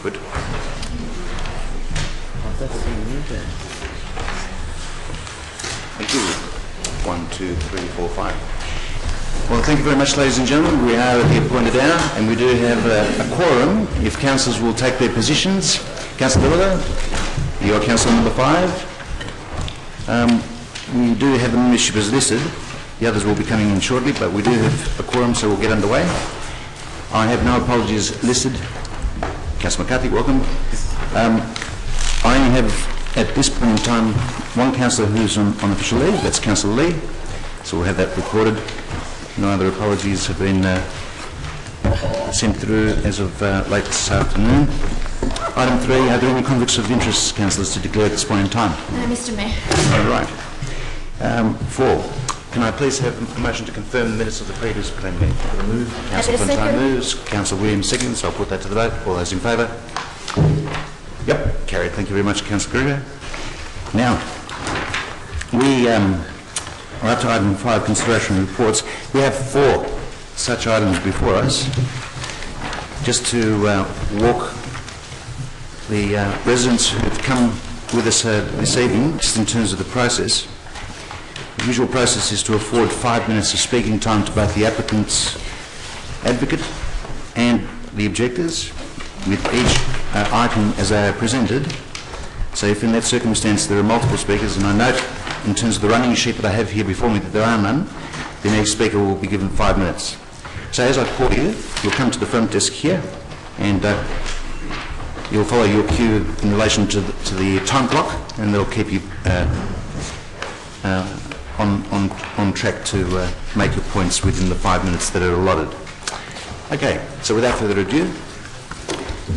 Good. Thank you. 1, 2, 3, 4, 5. Well, thank you very much, ladies and gentlemen. We are at the appointed hour, and we do have a quorum. If councillors will take their positions. Councillor Lilla, you are councillor number 5. We do have the membership as listed. The others will be coming in shortly, but we do have a quorum, so we'll get underway. I have no apologies listed. Councillor McCarthy, welcome. I only have, at this point in time, one councillor who's on official leave. That's Councillor Lee. So we'll have that recorded. No other apologies have been sent through as of late this afternoon. Item 3, are there any conflicts of interest, councillors, to declare at this point in time? No, Mr Mayor. All right. 4, can I please have a motion to confirm the minutes of the previous plenary meeting? Move. Councillor Fontaine moves. Councillor Williams seconds. I'll put that to the vote. All those in favour? Yep, carried. Thank you very much, Councillor Kruger. Now, we are up to item 5, consideration of reports. We have 4 such items before us. Just to walk the residents who have come with us this evening, just in terms of the process. The usual process is to afford 5 minutes of speaking time to both the applicant's advocate and the objectors, with each item as they are presented. So if in that circumstance there are multiple speakers, and I note in terms of the running sheet that I have here before me that there are none, then each speaker will be given 5 minutes. So as I call you, you'll come to the front desk here, and you'll follow your cue in relation to the time clock, and they'll keep you on track to make your points within the 5 minutes that are allotted. Okay, so without further ado,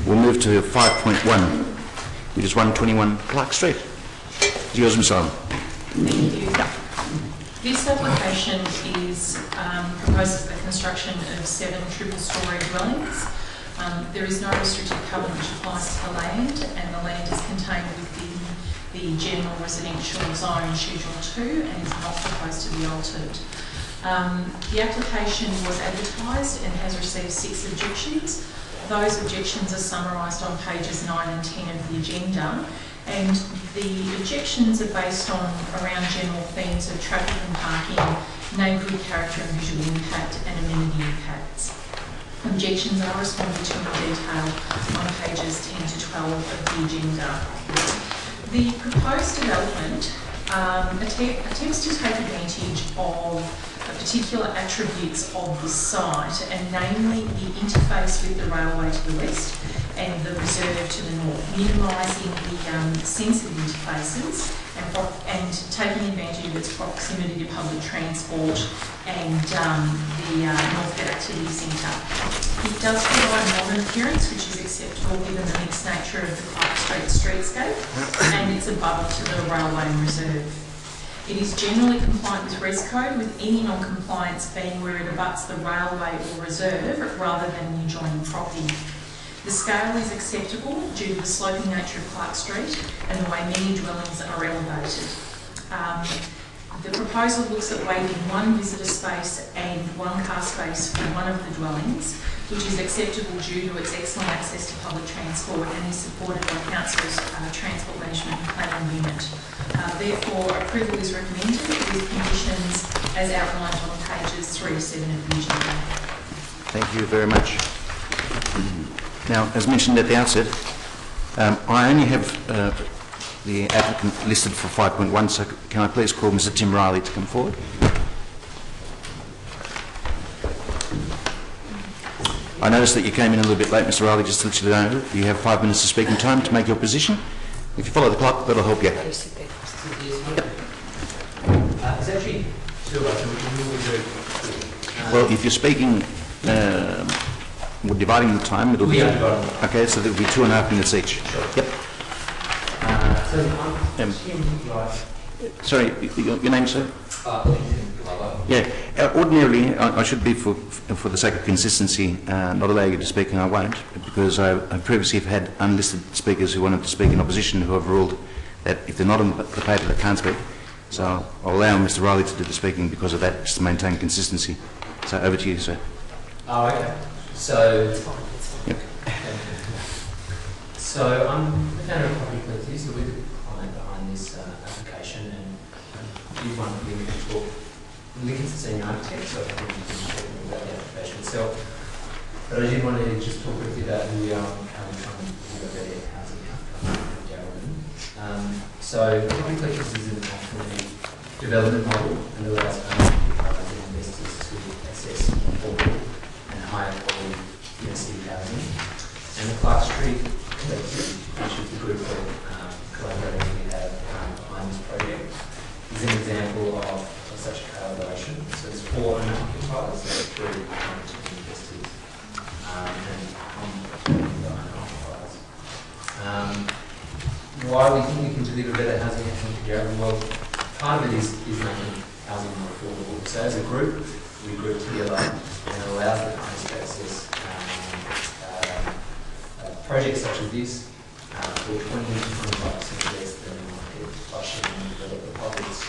we'll move to 5.1, which is 121 Clark Street. It's yours, Ms. Allen. Thank you. This application proposes the construction of 7 triple-storey dwellings. There is no restricted covenant which applies to the land, and the land is contained within the general residential zone Schedule 2 and is not proposed to be altered. The application was advertised and has received 6 objections. Those objections are summarised on pages 9 and 10 of the agenda, and the objections are based on around general themes of traffic and parking, neighbourhood character and visual impact, and amenity impacts. Objections are responded to in detail on pages 10 to 12 of the agenda. The proposed development attempts to take advantage of particular attributes of this site, and namely the interface with the railway to the west and the reserve to the north, minimising the sensitive interfaces and taking advantage of its proximity to public transport and the Northgate Activity Centre. It does provide a modern appearance, which is acceptable given the mixed nature of the Clark Street streetscape, and it's above to the railway and reserve. It is generally compliant with Res Code, with any non-compliance being where it abuts the railway or reserve rather than the adjoining property. The scale is acceptable due to the sloping nature of Clark Street and the way many dwellings are elevated. The proposal looks at waiving 1 visitor space and 1 car space for one of the dwellings, which is acceptable due to its excellent access to public transport and is supported by Council's Transport Management and Planning Unit. Therefore, approval is recommended with conditions as outlined on pages 3 to 7 of the agenda. Thank you very much. Now, as mentioned at the outset, I only have the applicant listed for 5.1, so can I please call Mr. Tim Riley to come forward? I noticed that you came in a little bit late, Mr. Riley. Just to let you know, you have 5 minutes of speaking time to make your position. If you follow the clock, that'll help you. Yep. It's actually 2 of us. Well, if you're speaking, we're dividing the time. It'll be okay. So there'll be 2.5 minutes each. Sure. Yep. Sorry, your name, sir? Yeah. Ordinarily, I should be, for the sake of consistency, not allow you to speak, and I won't, because I previously have had unlisted speakers who wanted to speak in opposition who have ruled that if they're not on the paper, they can't speak. So I'll allow Mr. Riley to do the speaking because of that, just to maintain consistency. So over to you, sir. Oh, okay. So, yep. So I'm the founder of Property Collective, so we're the client behind this application, and you want to talk. Lincoln's a senior architect, so I think you can talk about the application itself. But I did want to just talk briefly about who we are and how we're trying to do a better housing outcome in Darwin. So Property Collective is an alternative development model and allows owners and investors to access affordable and higher quality inner city housing. And the Clark Street Collective, which is the group of collaborators we have behind this project, is an example of such a collaboration. So it's 4 owner-occupiers, so 3 investors, and owner-occupiers. Why we think we can deliver better housing outcomes to Darwin? Well, part of it is making housing more affordable. So as a group, we group together and it allows the owners to access projects such as this for 20 to 25% less than the market by sharing developer profits.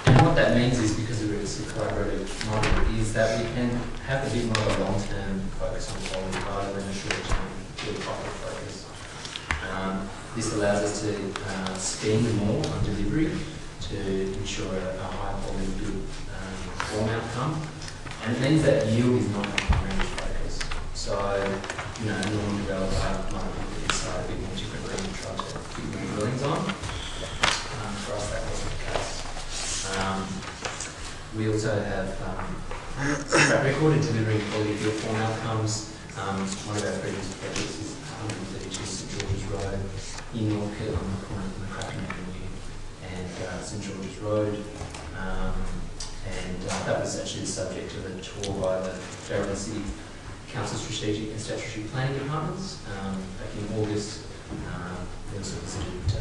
And what that means is, because of this collaborative model, is that we can have a bit more of a long-term focus on quality rather than a short-term pure profit focus. This allows us to spend more on delivery to ensure a high quality, good form outcome. And it means that yield is not our primary focus. So, a normal developer might look at this side a bit more differently and try to fit more dwellings on. For us, that wasn't the case. We also have a track record in delivering quality field form outcomes. One of our previous projects is 132 St George's Road in Northcote on the corner of McCracken Avenue and St George's Road. That was actually the subject of a tour by the Darwin City Council Strategic and Statutory Planning Departments back in August. We also visited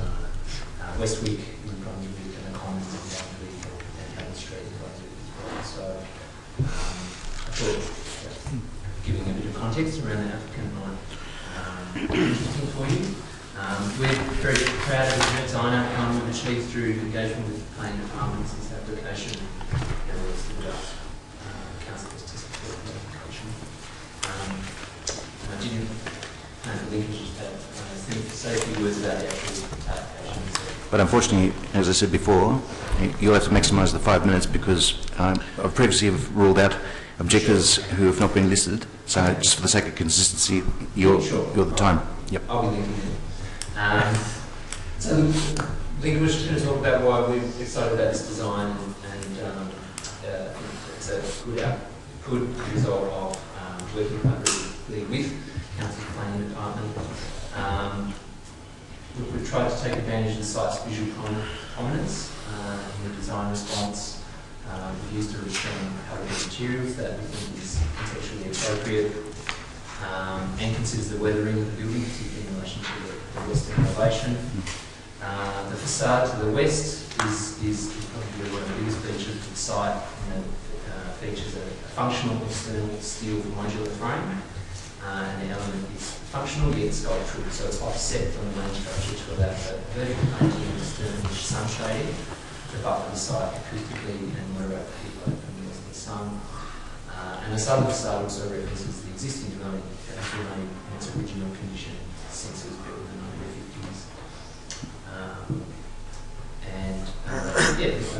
Westwick in Brunswick and the Commons in Brunswick and Hammond Street in Brunswick as well. So I thought giving a bit of context around the applicant might be interesting for you. We're very proud of the design outcome we've achieved through engagement with the planning department since the application. There was the council was tested for the application. I didn't Lincoln just say a few words about the actual application. But unfortunately, as I said before, you'll have to maximise the 5 minutes because I've previously ruled out objectors who have not been listed. So just for the sake of consistency, you're the time. Yep. I'll be Lincoln. So Lincoln was just going to talk about why we're excited about this design and I think it's a good result of working collaboratively with Council's Planning Department. We've tried to take advantage of the site's visual prominence in the design response. We've used a restrained palette of materials that we think is contextually appropriate and considers the weathering of the building, particularly in relation to the western elevation. The facade to the west is probably one of the biggest features of the site, and it features a functional external steel modular frame. And the element is functional yet sculptural, so it's offset from the main structure to allow for vertical painting and external sun shading to buffer the site acoustically and moderate the heat load from the western sun. And the southern facade also references the existing dwelling that has remained in its original condition since it was built in the 1950s.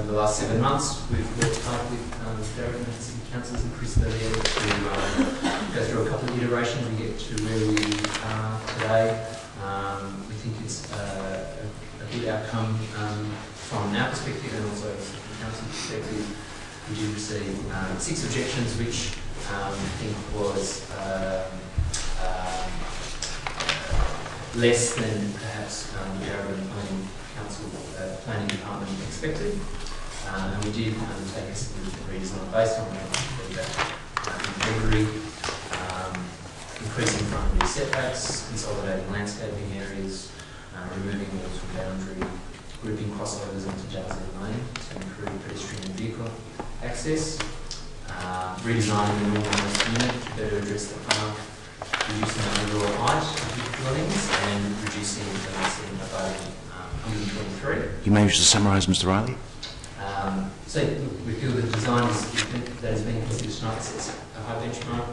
Over the last 7 months, we've worked hard with Darwin and City Councils and Chris Lellier to go through a couple of iterations and get to where we are today. We think it's a good outcome from our perspective and also from the council's perspective. We did receive 6 objections, which I think was less than perhaps the Darwin Planning Department expected. And we did undertake a significant redesign based on that feedback in February, increasing front and rear setbacks, consolidating landscaping areas, removing walls from boundary, grouping crossovers onto Jalzine Lane to improve pedestrian and vehicle access, redesigning the northernmost unit to better address the park, reducing the overall height of dwellings and reducing the massing above 123. You managed to summarise, Mr. Riley? So we feel the design that has been considered tonight sets a high benchmark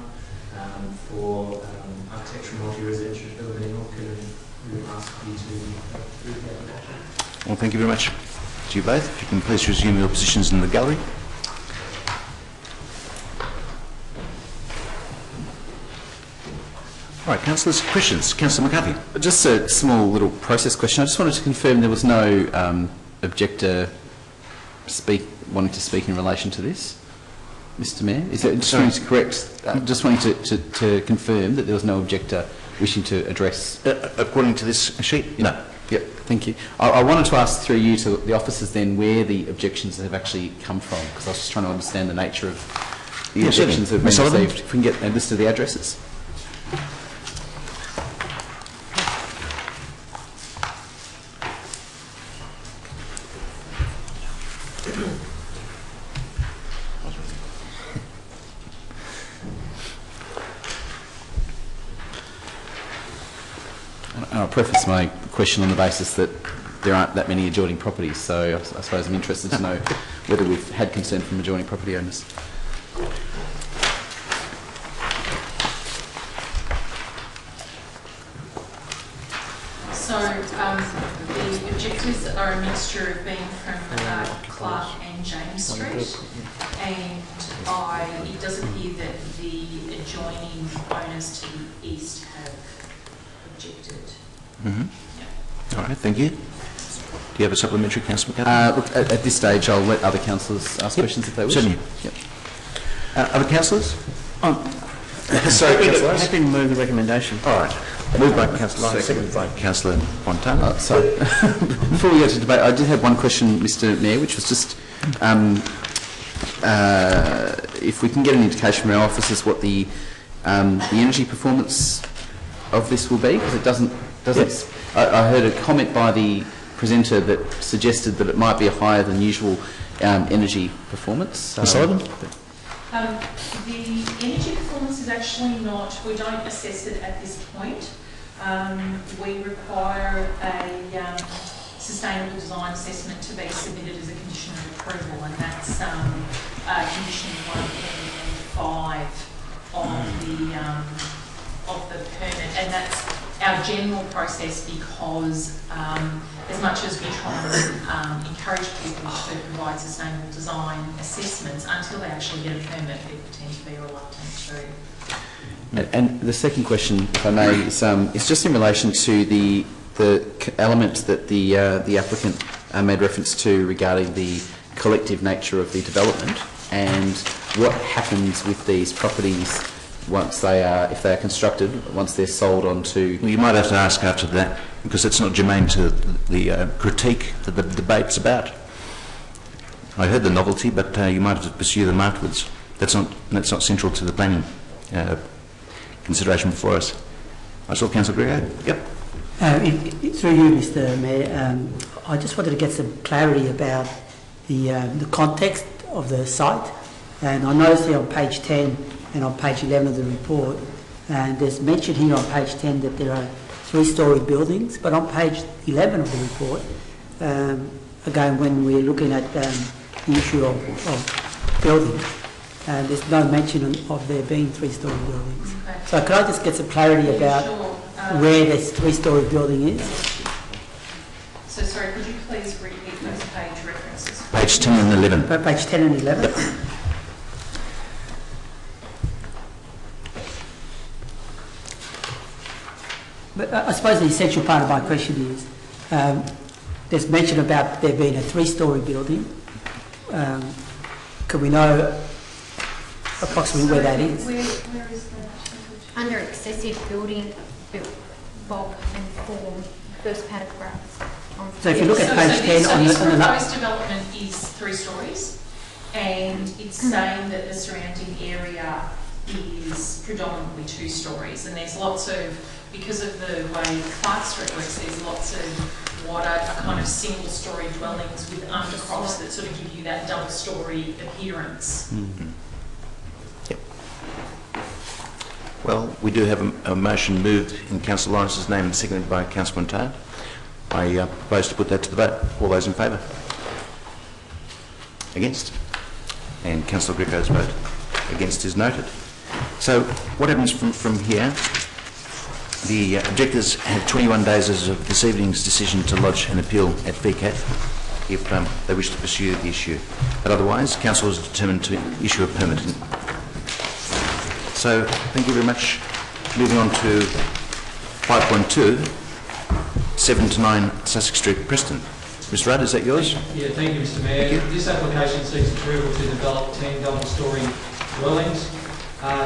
for architectural multi-residential development in Northcote you to approve the application. Well, thank you very much to you both. If you can please resume your positions in the gallery. All right, councillors, questions? Councillor McCarthy. Just a small little process question. I just wanted to confirm there was no objector wanting to speak in relation to this, Mr. Mayor. Is that just correct? Just wanting to confirm that there was no objector wishing to address. According to this sheet, no. Yep, thank you. I wanted to ask through you to the officers then where the objections have actually come from, because I was just trying to understand the nature of the objections that have been received. If we can get a list of the addresses. And I'll preface my question on the basis that there aren't that many adjoining properties, so I suppose I'm interested to know whether we've had consent from adjoining property owners. So the objectives are a mixture of being from Clark and James Street, and it does appear that the adjoining owners to the east have objected. All right, thank you. Do you have a supplementary, Councillor McCarthy? Look, at this stage, I'll let other councillors ask questions if they wish. Certainly. Yep. Other councillors? Sorry, Councillor. Happy to move the recommendation. All right. Moved by Councillor Lyons, seconded by Councillor Fontana. So, before we go to debate, I did have one question, Mr. Mayor, which was just if we can get an indication from our officers what the energy performance of this will be, because it doesn't. Yes. I heard a comment by the presenter that suggested that it might be a higher than usual energy performance. Ms. Sullivan? The energy performance is actually not, we don't assess it at this point. We require a sustainable design assessment to be submitted as a condition of approval, and that's condition 1 and 5 of the permit, and that's our general process because as much as we try and encourage people to provide sustainable design assessments, until they actually get a permit, people tend to be reluctant to. And the second question, if I may, is just in relation to the elements that the applicant made reference to regarding the collective nature of the development and what happens with these properties once they are, if they are constructed, once they're sold on to... Well, you might have to ask after that, because it's not germane to the critique that the debate's about. I heard the novelty, but you might have to pursue them afterwards. That's not central to the planning consideration before us. I saw Councillor Gregory. Yep. Through you, Mr. Mayor, I just wanted to get some clarity about the context of the site. And I noticed here on page 10 and on page 11 of the report, and there's mention here on page 10 that there are 3-storey buildings, but on page 11 of the report, again, when we're looking at the issue of buildings, there's no mention of there being 3-storey buildings. Okay. So could I just get some clarity about where this 3-storey building is? So sorry, could you please repeat those page references? Page 10 and 11. Page 10 and 11. But I suppose the essential part of my question is, there's mention about there being a 3-storey building. Can we know approximately where that is? Where is that? Under excessive building, bulk and form, first paragraph. So if you look at page 10 on this the proposed development is 3 stories, and it's saying that the surrounding area is predominantly 2 stories, and there's lots of, because of the way Clark Street works, there's lots of what are kind of single-storey dwellings with undercrops that sort of give you that double-storey appearance. Mm-hmm. Yep. Well, we do have a motion moved in Councillor Lawrence's name and seconded by Councillor Montana. I propose to put that to the vote. All those in favour? Against? And Councillor Greco's vote against is noted. So what happens from here? The objectors have 21 days as of this evening's decision to lodge an appeal at VCAT if they wish to pursue the issue. But otherwise, Council is determined to issue a permit. So, thank you very much. Moving on to 5.2, 7 to 9 Sussex Street, Preston. Mr. Rudd, is that yours? Yeah, thank you, Mr. Mayor. This application seeks approval to develop 10 double-storey dwellings.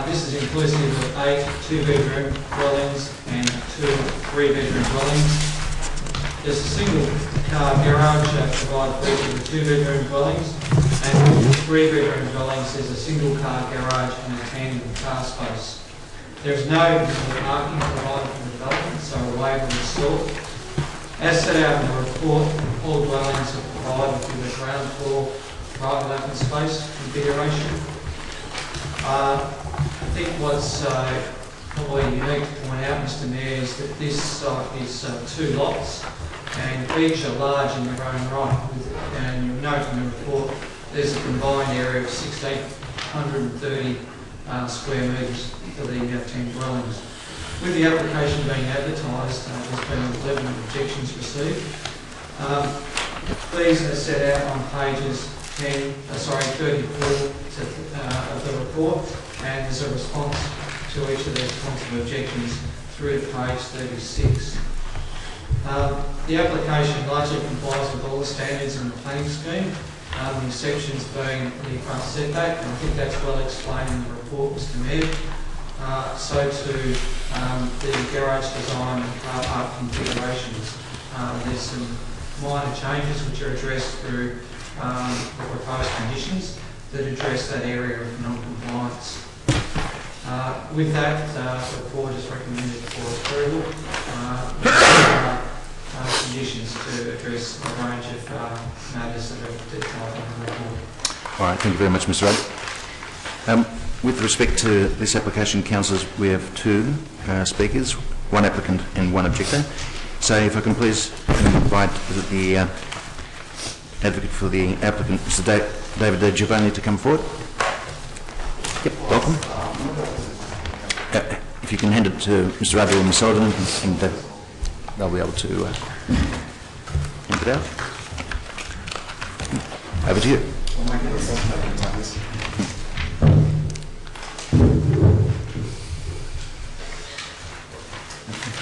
This is inclusive of 8 two-bedroom dwellings and 2 three-bedroom dwellings. There's a single-car garage provided for each of the two-bedroom dwellings, and for the three-bedroom dwellings there's a single-car garage and a tandem car space. There is no visible parking provided for the development, so a waiver is sought. As set out in the report, all dwellings are provided with a ground floor private open space configuration. I think what's probably unique to point out, Mr. Mayor, is that this site is 2 lots, and each are large in their own right. And you'll note in the report there's a combined area of 1,630 square metres for the 10 dwellings. With the application being advertised, there's been 11 objections received. These are set out on pages 34 of the report, and there's a response to each of the responsive objections through to page 36. The application largely complies with all the standards in the planning scheme, the exceptions being the front setback, and I think that's well explained in the report, Mr. Mayor. So too the garage design and car park configurations. There's some minor changes which are addressed through the proposed conditions that address that area of non-compliance. With that, the board is recommended for approval. Conditions to address a range of matters that are detailed in the report. All right, thank you very much, Mr. Rudd. With respect to this application, councillors, we have 2 speakers, 1 applicant and 1 objector. So if I can please invite the advocate for the applicant, Mr. David Giovanni, to come forward. Yep, welcome. If you can hand it to Mr. Rudd or Ms. Sullivan, and they'll be able to hand it out. Over to you.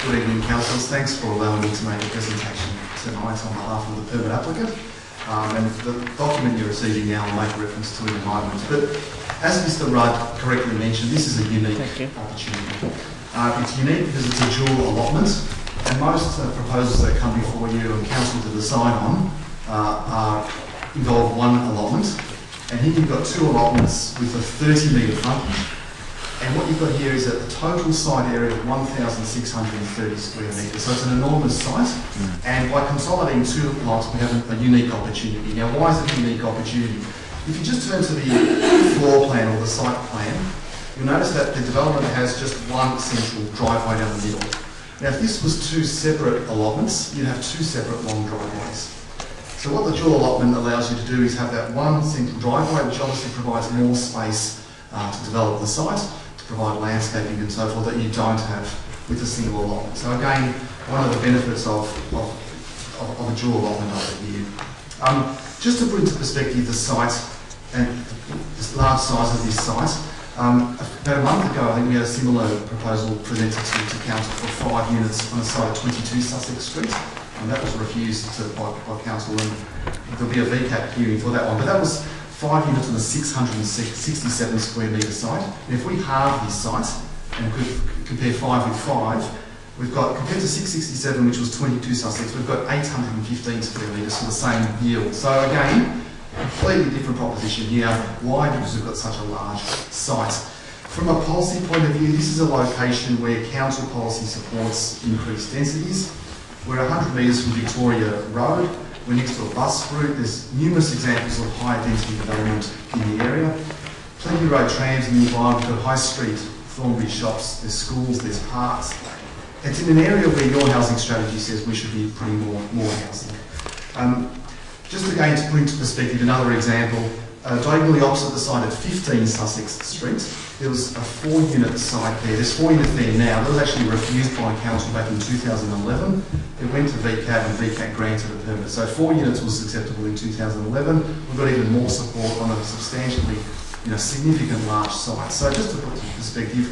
Good evening, councillors. Thanks for allowing me to make a presentation tonight on behalf of the permit applicant. And the document you're receiving now will make reference to it in a moment. But as Mr. Rudd correctly mentioned, this is a unique opportunity. It's unique because it's a dual allotment, and most proposals that come before you and council to decide on involve 1 allotment. And here you've got 2 allotments with a 30-metre frontage. And what you've got here is a total site area of 1,630 square metres. So it's an enormous site. And by consolidating 2 lots, we have a unique opportunity. Now, why is it a unique opportunity? If you just turn to the floor plan or the site plan, you'll notice that the development has just 1 central driveway down the middle. Now, if this was 2 separate allotments, you'd have 2 separate long driveways. So what the dual allotment allows you to do is have that 1 central driveway, which obviously provides more space to develop the site, provide landscaping and so forth that you don't have with a single allotment. So again, one of the benefits of a dual allotment over here. Just to put into perspective the site and the large size of this site, about a month ago I think we had a similar proposal presented to council for 5 units on a site at 22 Sussex Street, and that was refused by council, and there'll be a VCAT hearing for that one. But that was 5 units on a 667 square metre site. And if we halve this site and could compare 5 with 5, we've got, compared to 667, which was 22 Sussex, we've got 815 square metres for the same yield. So again, completely different proposition here. Why? Because we've got such a large site. From a policy point of view, this is a location where council policy supports increased densities. We're 100 metres from Victoria Road. We're next to a bus route. There's numerous examples of high density development in the area. Plenty of road trams nearby. We've got high street, Thornbury shops, there's schools, there's parks. It's in an area where your housing strategy says we should be putting more housing. Just again to put into perspective another example, diagonally opposite the site at 15 Sussex Street. There was a 4-unit site there. There's 4 units there now. That was actually refused by council back in 2011. It went to VCAT and VCAT granted a permit. So 4 units was acceptable in 2011. We've got even more support on a substantially, significant large site. So just to put it in perspective,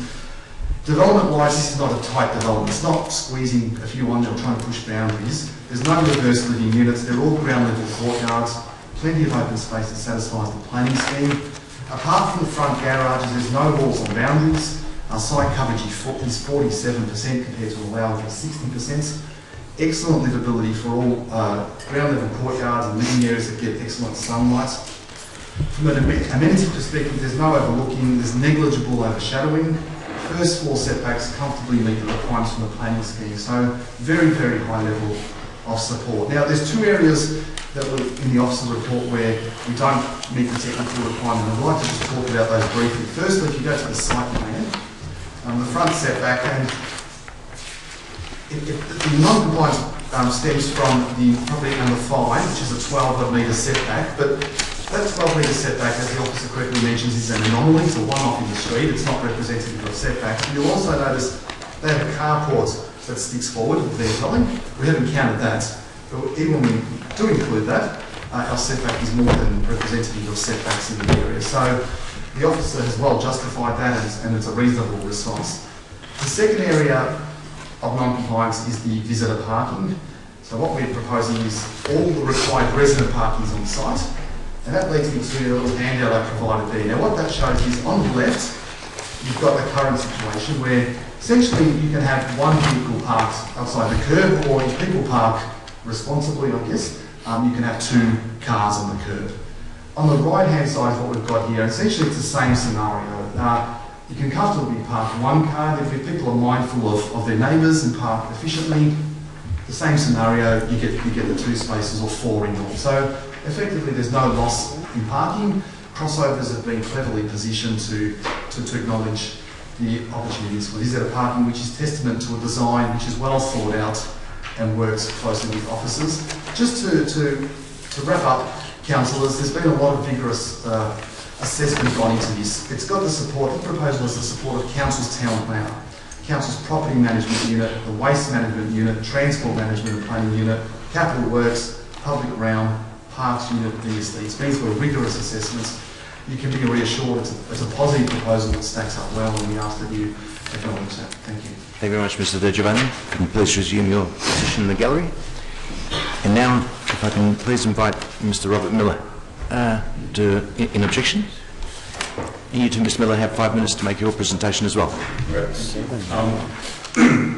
development-wise, this is not a tight development. It's not squeezing a few on or trying to push boundaries. There's no reverse living units. They're all ground-level courtyards. Plenty of open space that satisfies the planning scheme. Apart from the front garages, there's no walls or boundaries. Our site coverage is 47% compared to allowed for 60%. Excellent livability for all ground-level courtyards and living areas that get excellent sunlight. From an amenity perspective, there's no overlooking, there's negligible overshadowing. First floor setbacks comfortably meet the requirements from the planning scheme, so very, very high level of support. Now, there's 2 areas that were in the officer report where we don't meet the technical requirement. I'd like to just talk about those briefly. Firstly, if you go to the site plan, the front setback, and the non-compliance stems from the property number 5, which is a 12 metre setback, but that 12 metre setback, as the officer correctly mentions, is an anomaly. It's a one-off in the street. It's not representative of setbacks. You'll also notice they have a carport that sticks forward with their dwelling. We haven't counted that, but even when we do include that, our setback is more than representative of setbacks in the area. So the officer has well justified that, and it's a reasonable response. The second area of non-compliance is the visitor parking. So what we're proposing is all the required resident parking is on site, and that leads me to the little handout I provided there. Now what that shows is on the left, you've got the current situation where essentially you can have one vehicle parked outside the curb, or if people park responsibly, I guess, you can have 2 cars on the curb. On the right-hand side is what we've got here. Essentially, it's the same scenario. You can comfortably park 1 car. If people are mindful of their neighbours and park efficiently, the same scenario, you get the 2 spaces or 4 in all. So effectively, there's no loss in parking. Crossovers have been cleverly positioned to acknowledge the opportunities for visitor parking, which is testament to a design which is well thought out and works closely with officers. Just to wrap up, councillors, there's been a lot of vigorous assessment gone into this. It's got the support, the proposal has the support of Council's town planner, Council's property management unit, the waste management unit, transport management and planning unit, capital works, public realm, parks unit, DSD. It's been through a rigorous assessments. You can be reassured it's a positive proposal that stacks up well, and we ask that you acknowledge that. Thank you. Thank you very much, Mr. De Giovanni. Can you please resume your position in the gallery? And now, if I can please invite Mr. Robert Miller in objection. And you two, Mr. Miller, have 5 minutes to make your presentation as well. Great.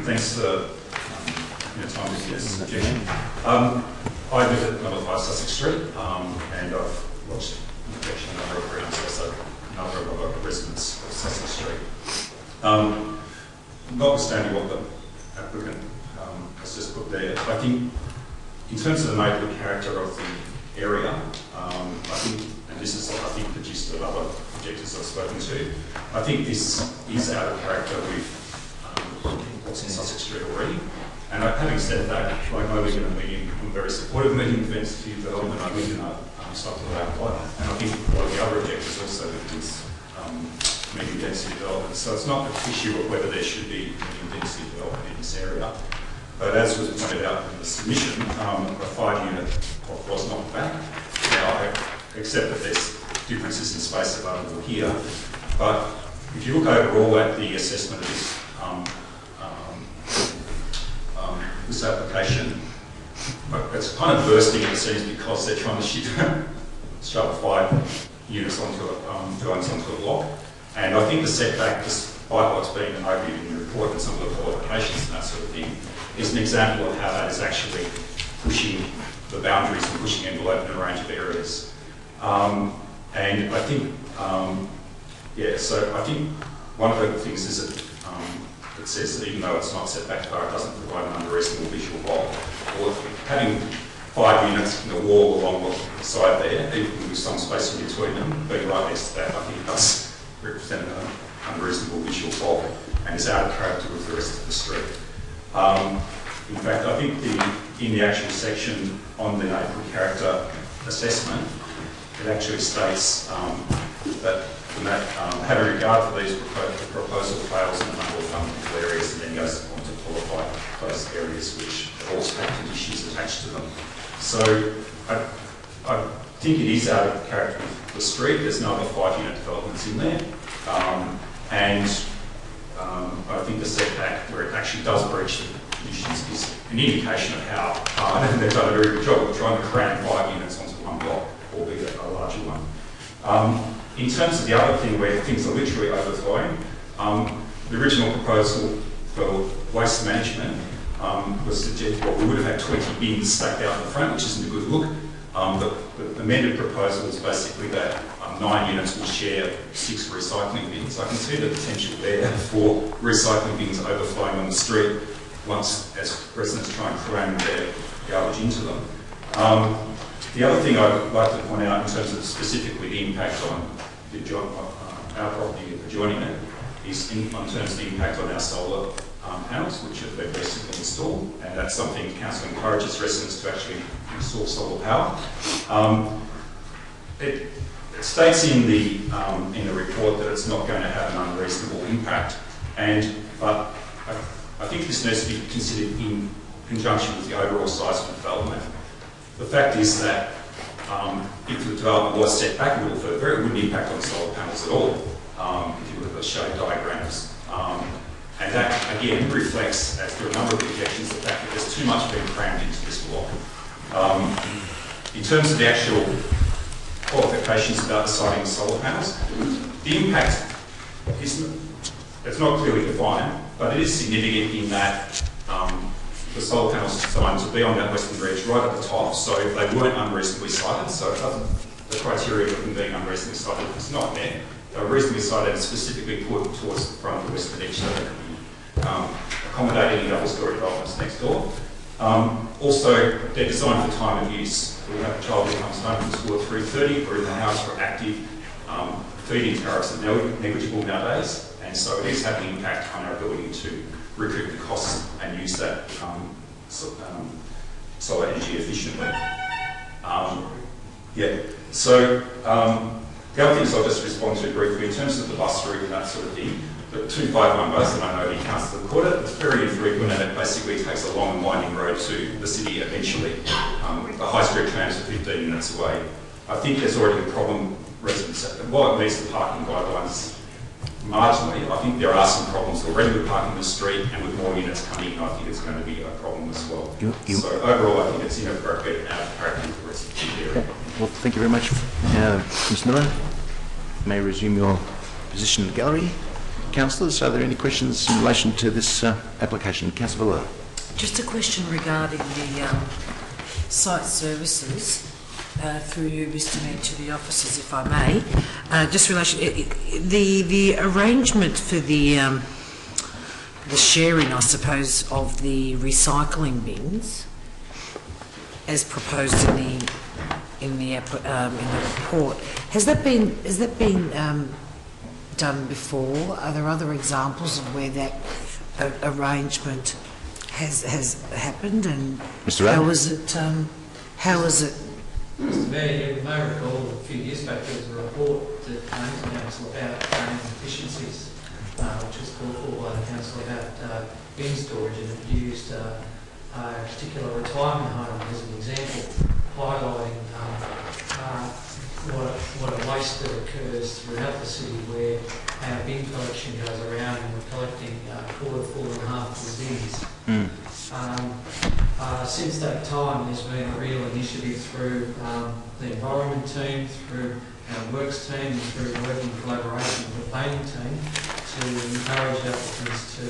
Thanks for your time with this objection. I live at number 5 Sussex Street, and I've watched an objection a number of rounds, also a number of other residents of Sussex Street. Notwithstanding what the applicant has just put there, I think in terms of the neighbourhood character of the area, I think, and this is I think the gist of other objectives I've spoken to, I think this is out of character with what's in Sussex Street already. And having said that, I know we're going to be I'm very supportive of medium density development. I think stuff to that apply. And I think one of the other objectives also is medium density development. So it's not an issue of whether there should be medium density development in this area. But as was pointed out in the submission, a 5-unit was knocked back. Now I accept that there's differences in space available here, but if you look overall at the assessment of this application, it's kind of bursting, it seems, because they're trying to shove 5 units onto a block. And I think the setback, despite what's been argued in the report and some of the qualifications and that sort of thing, is an example of how that is actually pushing the boundaries and pushing envelope in a range of areas. And I think, so I think one of the things is that it says that even though it's not setback far, it doesn't provide an unreasonable visual bulk. Or having 5 units in a wall along the side there, even with some space in between them, being right next to that, I think it does represent an unreasonable visual bulk and is out of character with the rest of the street. In fact, I think in the actual section on the neighbourhood character assessment, it actually states that having regard to these proposal fails in a number of fundamental areas, and then goes on to qualify those areas which have all spectrum issues attached to them. So I think it is out of character with the street. There's no other 5-unit developments in there. I think the setback where it actually does breach the conditions is an indication of how I think they've done a very good job of trying to cram 5 units onto one block, albeit a larger one. In terms of the other thing where things are literally overflowing, the original proposal for waste management was suggested, well, we would have had 20 bins stacked out in the front, which isn't a good look. The amended proposal is basically that 9 units will share 6 recycling bins. I can see the potential there for recycling bins overflowing on the street once as residents try and cram their garbage into them. The other thing I'd like to point out in terms of specifically the impact on our property adjoining it is in terms of the impact on our solar panels, which have been recently installed, and that's something Council encourages residents to actually install solar power. It states in the report that it's not going to have an unreasonable impact, but I think this needs to be considered in conjunction with the overall size of the development. The fact is that if the development was set back a little further, it wouldn't impact on solar panels at all, if you look at the shade diagrams. And that, again, reflects, as there are a number of objections, the fact that there's too much being crammed into this block. In terms of the actual qualifications about the siting of solar panels, the impact it's not clearly defined, but it is significant in that the solar panels are designed to be on that western ridge right at the top, so they weren't unreasonably sited, so the criteria for them being unreasonably sited is not there. They were reasonably sited and specifically put towards the front of the western edge so they could be accommodating double-storey developments next door. Also, they're designed for time of use. We have a child who comes home from school at 3:30, or in the house for active feeding tariffs are negligible nowadays, and so it is having an impact on our ability to recoup the costs and use that solar energy efficiently. The other things I'll just respond to briefly, in terms of the bus route and that sort of thing, the 251 bus that I know the Council have caught it, it's very infrequent and it basically takes a long and winding road to the city eventually. The high street trams are 15 minutes away. I think there's already a problem, residents, while it meets the parking guidelines marginally, I think there are some problems already with parking the street, and with more units coming in, I think it's going to be a problem as well. So overall, I think it's inappropriate and out of character with the rest of the area. Well, thank you very much, Ms Miller. You may resume your position in the gallery. Councillors, are there any questions in relation to this application? Councillor Villa. Just a question regarding the site services. Through you, Mr Mayor, to the officers, if I may. Just relation the arrangement for the sharing, I suppose, of the recycling bins, as proposed in the report. Has that been done before? Are there other examples of where that arrangement has happened? And Mr. Rudd? How was it? Mr Mayor, you may recall a few years back there was a report that came to the Council about efficiencies, which was called for by the Council about bin storage, and it used a particular retirement home as an example, highlighting what a waste that occurs throughout the city where our bin collection goes around and we're collecting full and half full bins. Since that time, there's been a real initiative through the environment team, through our works team, and through working collaboration with the planning team to encourage applicants to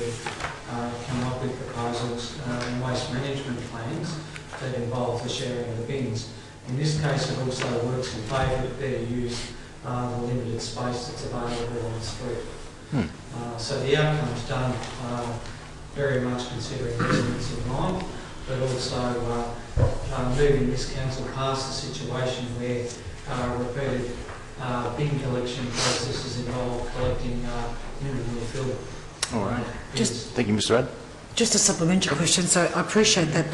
come up with proposals and waste management plans that involve the sharing of the bins. In this case, it also works in favour of better use the limited space that's available on the street. So the outcome's done very much considering residents in mind, but also moving this council past the situation where repeated bin collection processes involve collecting minimally filled. All right. Thank you, Mr. Rudd. Just a supplementary question. So I appreciate that,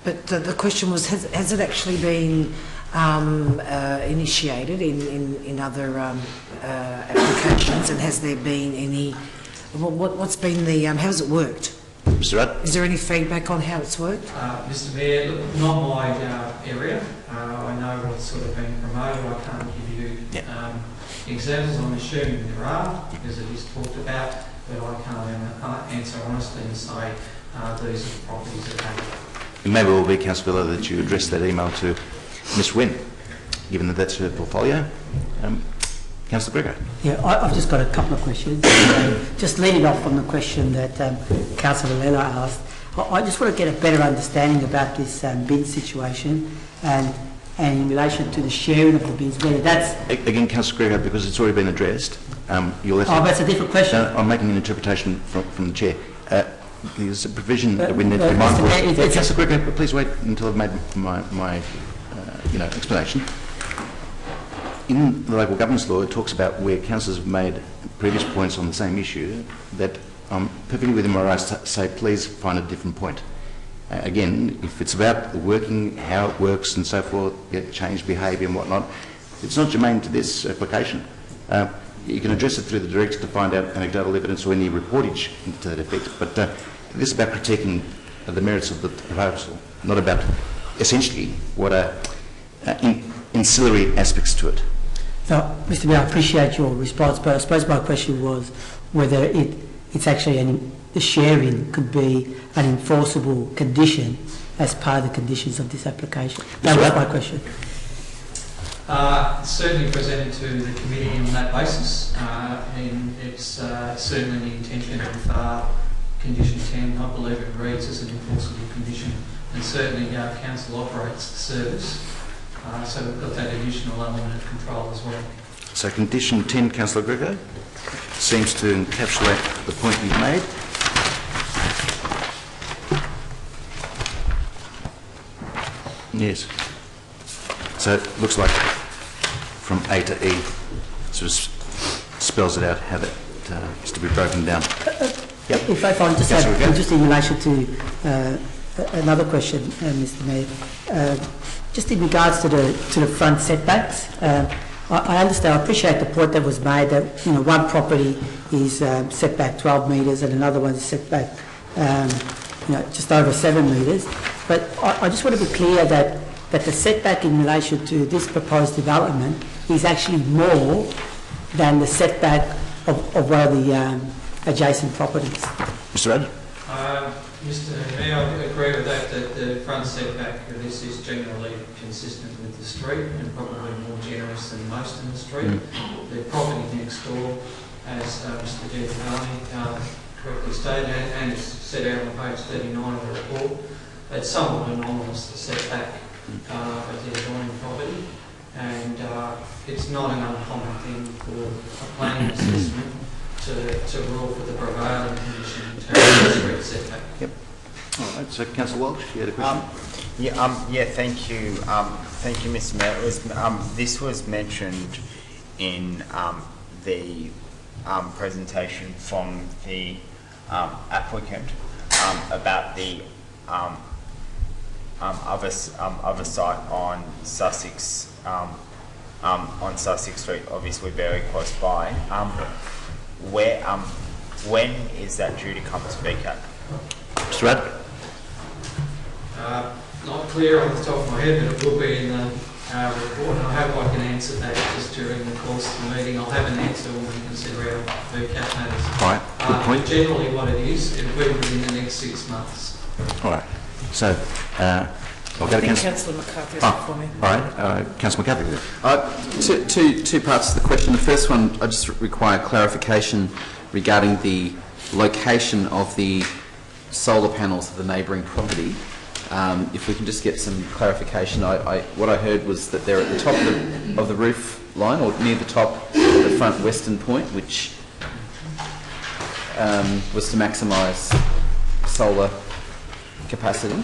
but the question was, has it actually been initiated in other applications, and has there been any? What's been the? How's it worked? Mr. Rudd? Is there any feedback on how it's worked? Mr Mayor, look, not my area. I know what's sort of been promoted. I can't give you examples. I'm assuming there are, because it is talked about, but I can't answer honestly and say these are the properties that have. It may well be, Councillor Villa, that you address that email to Ms Wynne, given that that's her portfolio. Councillor Gregor. Yeah, I've just got a couple of questions. Just leading off from the question that Councillor Villa asked, I just want to get a better understanding about this bin situation and in relation to the sharing of the bins, whether that's... Again, Councillor Gregor, because it's already been addressed, you'll have to... Oh, that's a different question. No, I'm making an interpretation from the Chair. There's a provision that we need to be mindful of. Councillor Gregor, please wait until I've made my explanation. In the local governance law, it talks about where councillors have made previous points on the same issue, that I'm perfectly within my rights to say, please find a different point. Again, if it's about the working, how it works and so forth, change behaviour and whatnot, it's not germane to this application. You can address it through the director to find out anecdotal evidence or any reportage to that effect, but this is about critiquing the merits of the proposal, not about essentially what are ancillary aspects to it. So, Mr Mayor, I appreciate your response, but I suppose my question was whether it's actually the sharing could be an enforceable condition as part of the conditions of this application. That was my question. Certainly presented to the committee on that basis, and it's certainly the intention of condition 10. I believe it reads as an enforceable condition, and certainly council operates the service. So we've got that additional element of control as well. So condition 10, Councillor Gregor, seems to encapsulate the point you've made. Yes. So it looks like from A to E sort of spells it out how that is to be broken down. Yep. If I just add, just in relation to another question, Mr Mayor, just in regards to the front setbacks, I understand, I appreciate the point that was made that one property is set back 12 metres and another one is set back just over 7 metres. But I just want to be clear that the setback in relation to this proposed development is actually more than the setback of one of the adjacent properties. Mr Rudd? Mr Mayor, I agree with that the front setback of this is generally consistent with the street and probably more generous than most in the street. The property next door, as Mr Giovanni correctly stated, and it's set out on page 39 of the report, it's somewhat anomalous, the setback of the adjoining property, and it's not an uncommon thing for a planning assessment to rule for the prevailing condition in terms of the street setback. Yep. All right. So, Councillor Walsh, you had a question? Thank you. Thank you, Mr Mayor. This was mentioned in the presentation from the applicant about the other site on Sussex Street, obviously very close by. When is that due to come to VCAT? Mr Rudd? Not clear on the top of my head, but it will be in the report, and I hope I can answer that just during the course of the meeting. I'll have an answer when we consider our VCAT matters. All right, good point. Generally what it is, it'll be within the next 6 months. All right. So, I'll go to Councillor McCarthy for me. All right, Councillor McCarthy. Two parts to the question. The first one, I just require clarification regarding the location of the solar panels of the neighbouring property. If we can just get some clarification. What I heard was that they're at the top of the roof line, or near the top of the front western point, which was to maximise solar capacity.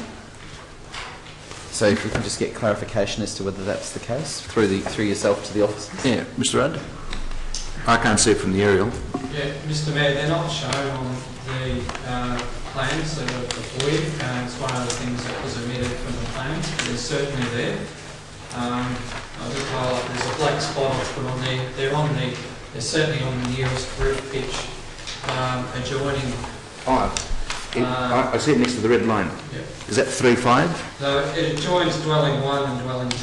So if we can just get clarification as to whether that's the case through yourself to the officers. Yeah, Mr Rudd? I can't see it from the aerial. Yeah, Mr Mayor, they're not shown on the plans that are before you. It's one of the things that was omitted from the plans, but they're certainly there. I just highlight there's a black spot I've put on there. They're certainly on the nearest roof pitch, adjoining. I see it next to the red line. Yep. Is that 3.5? No, it adjoins dwelling 1 and dwelling 2.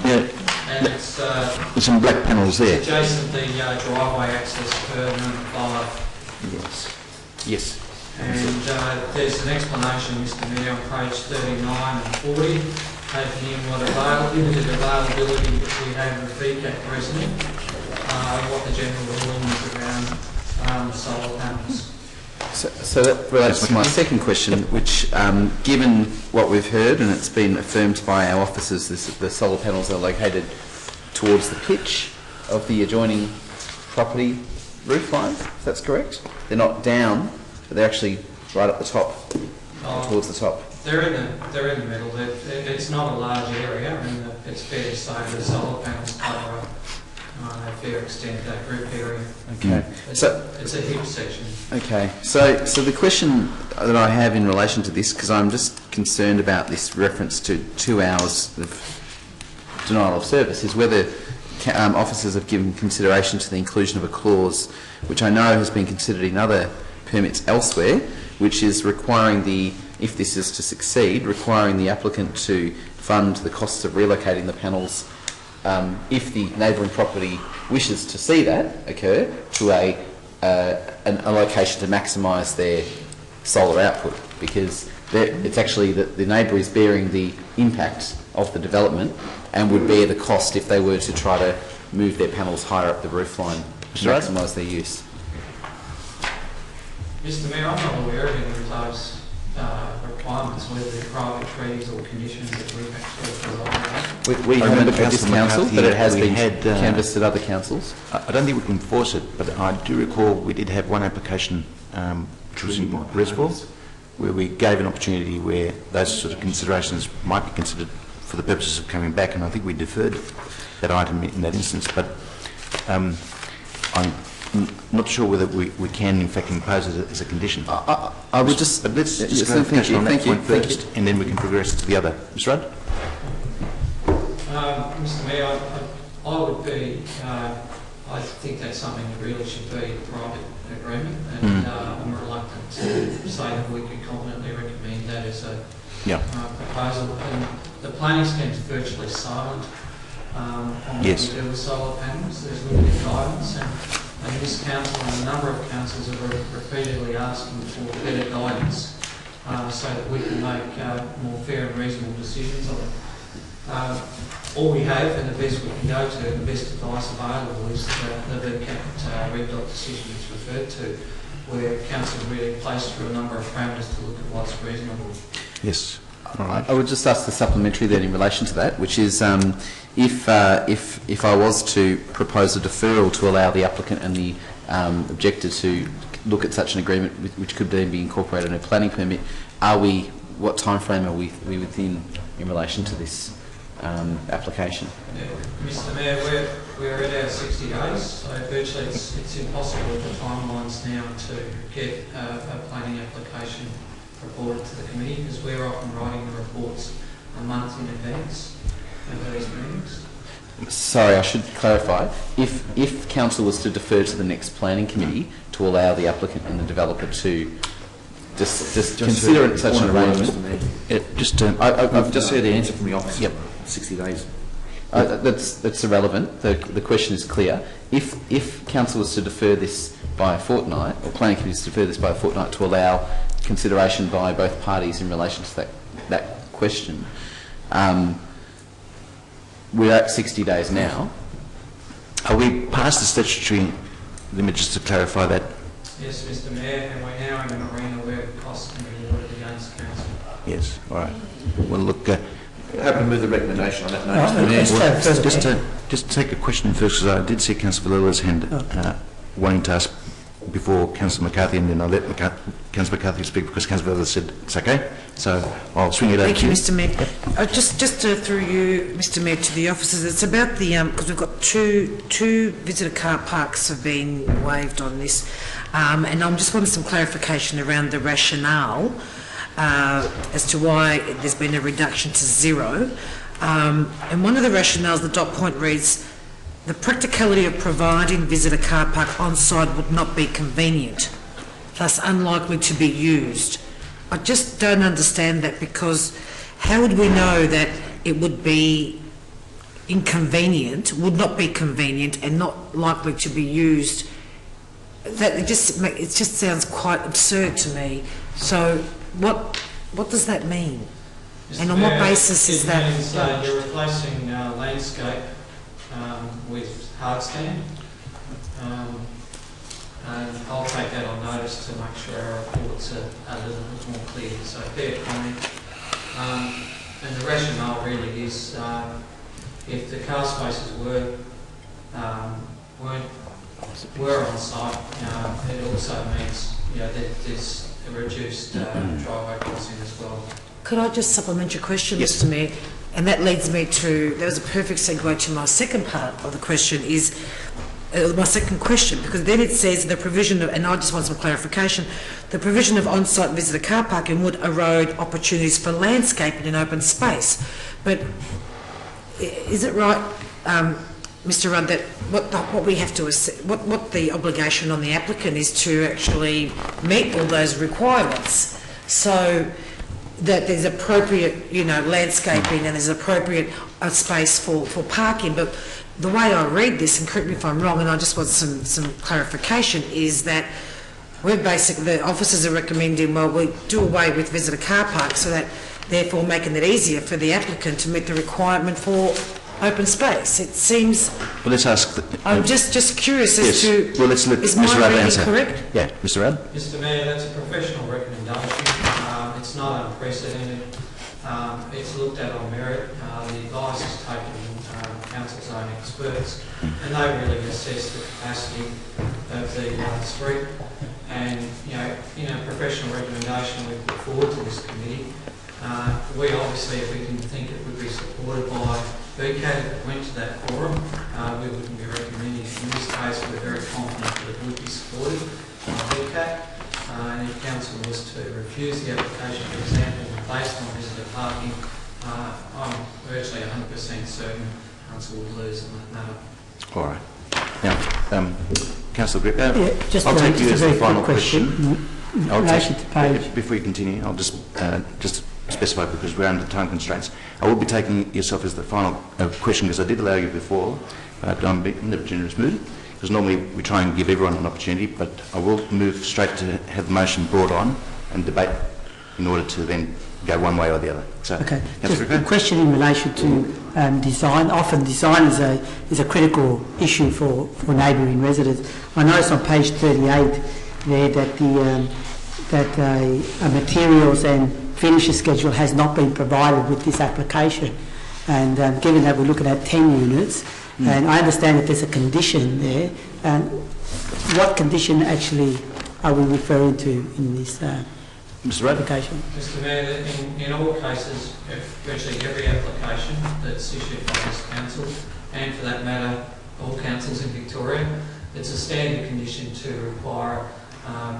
Yeah. And it's There's some black panels there. adjacent the driveway access per number 5. Yes. Yes. And there's an explanation, Mr Mayor, on page 39 and 40, taking in what limited availability that we have of VCAT presently, what the general ruling is around solar panels. So that relates to my second question, which, given what we've heard, and it's been affirmed by our officers, the solar panels are located towards the pitch of the adjoining property roof line, if that's correct? They're not down, but they're actually right at the top, towards the top. They're in the middle. It's not a large area, and it's fair to say the solar panels cover a fair extent of that roof area. Okay. It's a hip section. Okay. So the question that I have in relation to this, because I'm just concerned about this reference to 2 hours of denial of service, is whether officers have given consideration to the inclusion of a clause, which I know has been considered in other permits elsewhere, which is requiring if this is to succeed, requiring the applicant to fund the costs of relocating the panels if the neighbouring property wishes to see that occur to a location to maximise their solar output, because it's actually the neighbour is bearing the impact of the development and would bear the cost if they were to try to move their panels higher up the roof line to maximise their use. Mr Mayor, I'm not aware of any of those requirements, whether they're private treaties or conditions that we've actually provided. We haven't at this council, but it has been had, canvassed at other councils. I don't think we can force it, but I do recall we did have one application, which was in Resville, where we gave an opportunity where those sort of considerations might be considered for the purposes of coming back, and I think we deferred that item in that instance. But I'm not sure whether we can, in fact, impose it as a condition. I would just... But let's just clarification on that point first, and then we can progress to the other. Mr Rudd? Mr Mayor, I would be... I think that's something that really should be a private agreement, and I'm reluctant to say that we could confidently recommend that as a proposal. And the planning scheme is virtually silent on what we do with solar panels. There's limited guidance, and this council and a number of councils are repeatedly asking for better guidance so that we can make more fair and reasonable decisions on it. All we have, and the best we can go to, and the best advice available, is the VCAT Red Dot decision it's referred to, where council really placed through a number of parameters to look at what's reasonable. Yes. All right. I would just ask the supplementary then in relation to that, which is if I was to propose a deferral to allow the applicant and the objector to look at such an agreement, which could then be incorporated in a planning permit, what time frame are we within in relation to this application? Mr Mayor, we're at our 60 days, so virtually it's impossible with the timelines now to get a planning application reported to the committee, because we're often writing the reports a month in advance of these meetings. Sorry, I should clarify. If council was to defer to the next planning committee to allow the applicant and the developer to just consider such an arrangement. I've just heard the answer from the office. Yep. 60 days. That's irrelevant. The question is clear. If council was to defer this by a fortnight, or planning committee to defer this by a fortnight to allow consideration by both parties in relation to that question, we're at 60 days now. Are we past the statutory limit, just to clarify that? Yes, Mr Mayor, and we're now in an arena where costs can be awarded against council. Yes, all right. Well, look... Happy to move the recommendation on that note. Just take a question first, because I did see Councillor Valilla's hand wanting to ask before Councillor McCarthy, and then I'll let Councillor McCarthy speak because Councillor Valilla said it's okay. So I'll swing it over to you. Thank you, Mr Mayor. Just through you, Mr Mayor, to the officers, it's about the, because we've got two visitor car parks have been waived on this, and I'm just wanting some clarification around the rationale as to why there's been a reduction to 0. And one of the rationales, the dot point reads, the practicality of providing visitor car park on site would not be convenient, thus unlikely to be used. I just don't understand that, because how would we know that it would be inconvenient, would not be convenient and not likely to be used? That it just sounds quite absurd to me. So what does that mean? And on what basis is that? It means you're replacing landscape with hardstand. And I'll take that on notice to make sure our reports are a little bit more clear. So fair comment. And the rationale really is if the car spaces were on site, it also means that there's a reduced driveway crossing as well. Could I just supplement your question, Yes. Mr. Mayor? And that leads me to, that was a perfect segue to my second part of the question, is my second question, because then it says the provision of, and I just want some clarification, the provision of on-site visitor car parking would erode opportunities for landscaping and open space. But is it right, Mr. Rudd, that what we have to what the obligation on the applicant is to actually meet all those requirements, so that there's appropriate, landscaping and there's appropriate space for parking. But the way I read this, and correct me if I'm wrong, and I just want some clarification, is that we're basically, the officers are recommending, well, we do away with visitor car parks, so that therefore making it easier for the applicant to meet the requirement for open space. It seems... Well, let's ask... I'm just curious as to... Well, let's let is Mr. my Rudd reading answer. correct? Yeah, Mr. Rudd? Mr. Mayor, that's a professional recommendation. It's not unprecedented. It's looked at on merit. The advice is taken council's own experts, and they really assess the capacity of the street. And in a professional recommendation we put forward to this committee, we obviously, if we didn't think it would be supported by VCAT, if it went to that forum, we wouldn't be recommending it. In this case, we're very confident that it would be supported by VCAT. And if council was to refuse the application, for example, based on visitor parking, I'm virtually 100% certain council would lose on that matter. All right. Now, Councillor Grip, I'll take you as the final question. question. In relation to page... Before you continue, I'll just specify, because we're under time constraints. I will be taking yourself as the final question, because I did allow you before, but I'm in a generous mood, because normally we try and give everyone an opportunity, but I will move straight to have the motion brought on and debate in order to then go one way or the other. So, okay. Just a question in relation to design. Often design is a critical issue for neighbouring residents. I noticed on page 38 there that a materials and finishes schedule has not been provided with this application. And given that we're looking at 10 units, and I understand that there's a condition there, and what condition actually are we referring to in this Mr. Rudd? application? Mr. Mayor, in all cases, virtually every application that's issued by this council, and for that matter, all councils in Victoria, it's a standard condition to require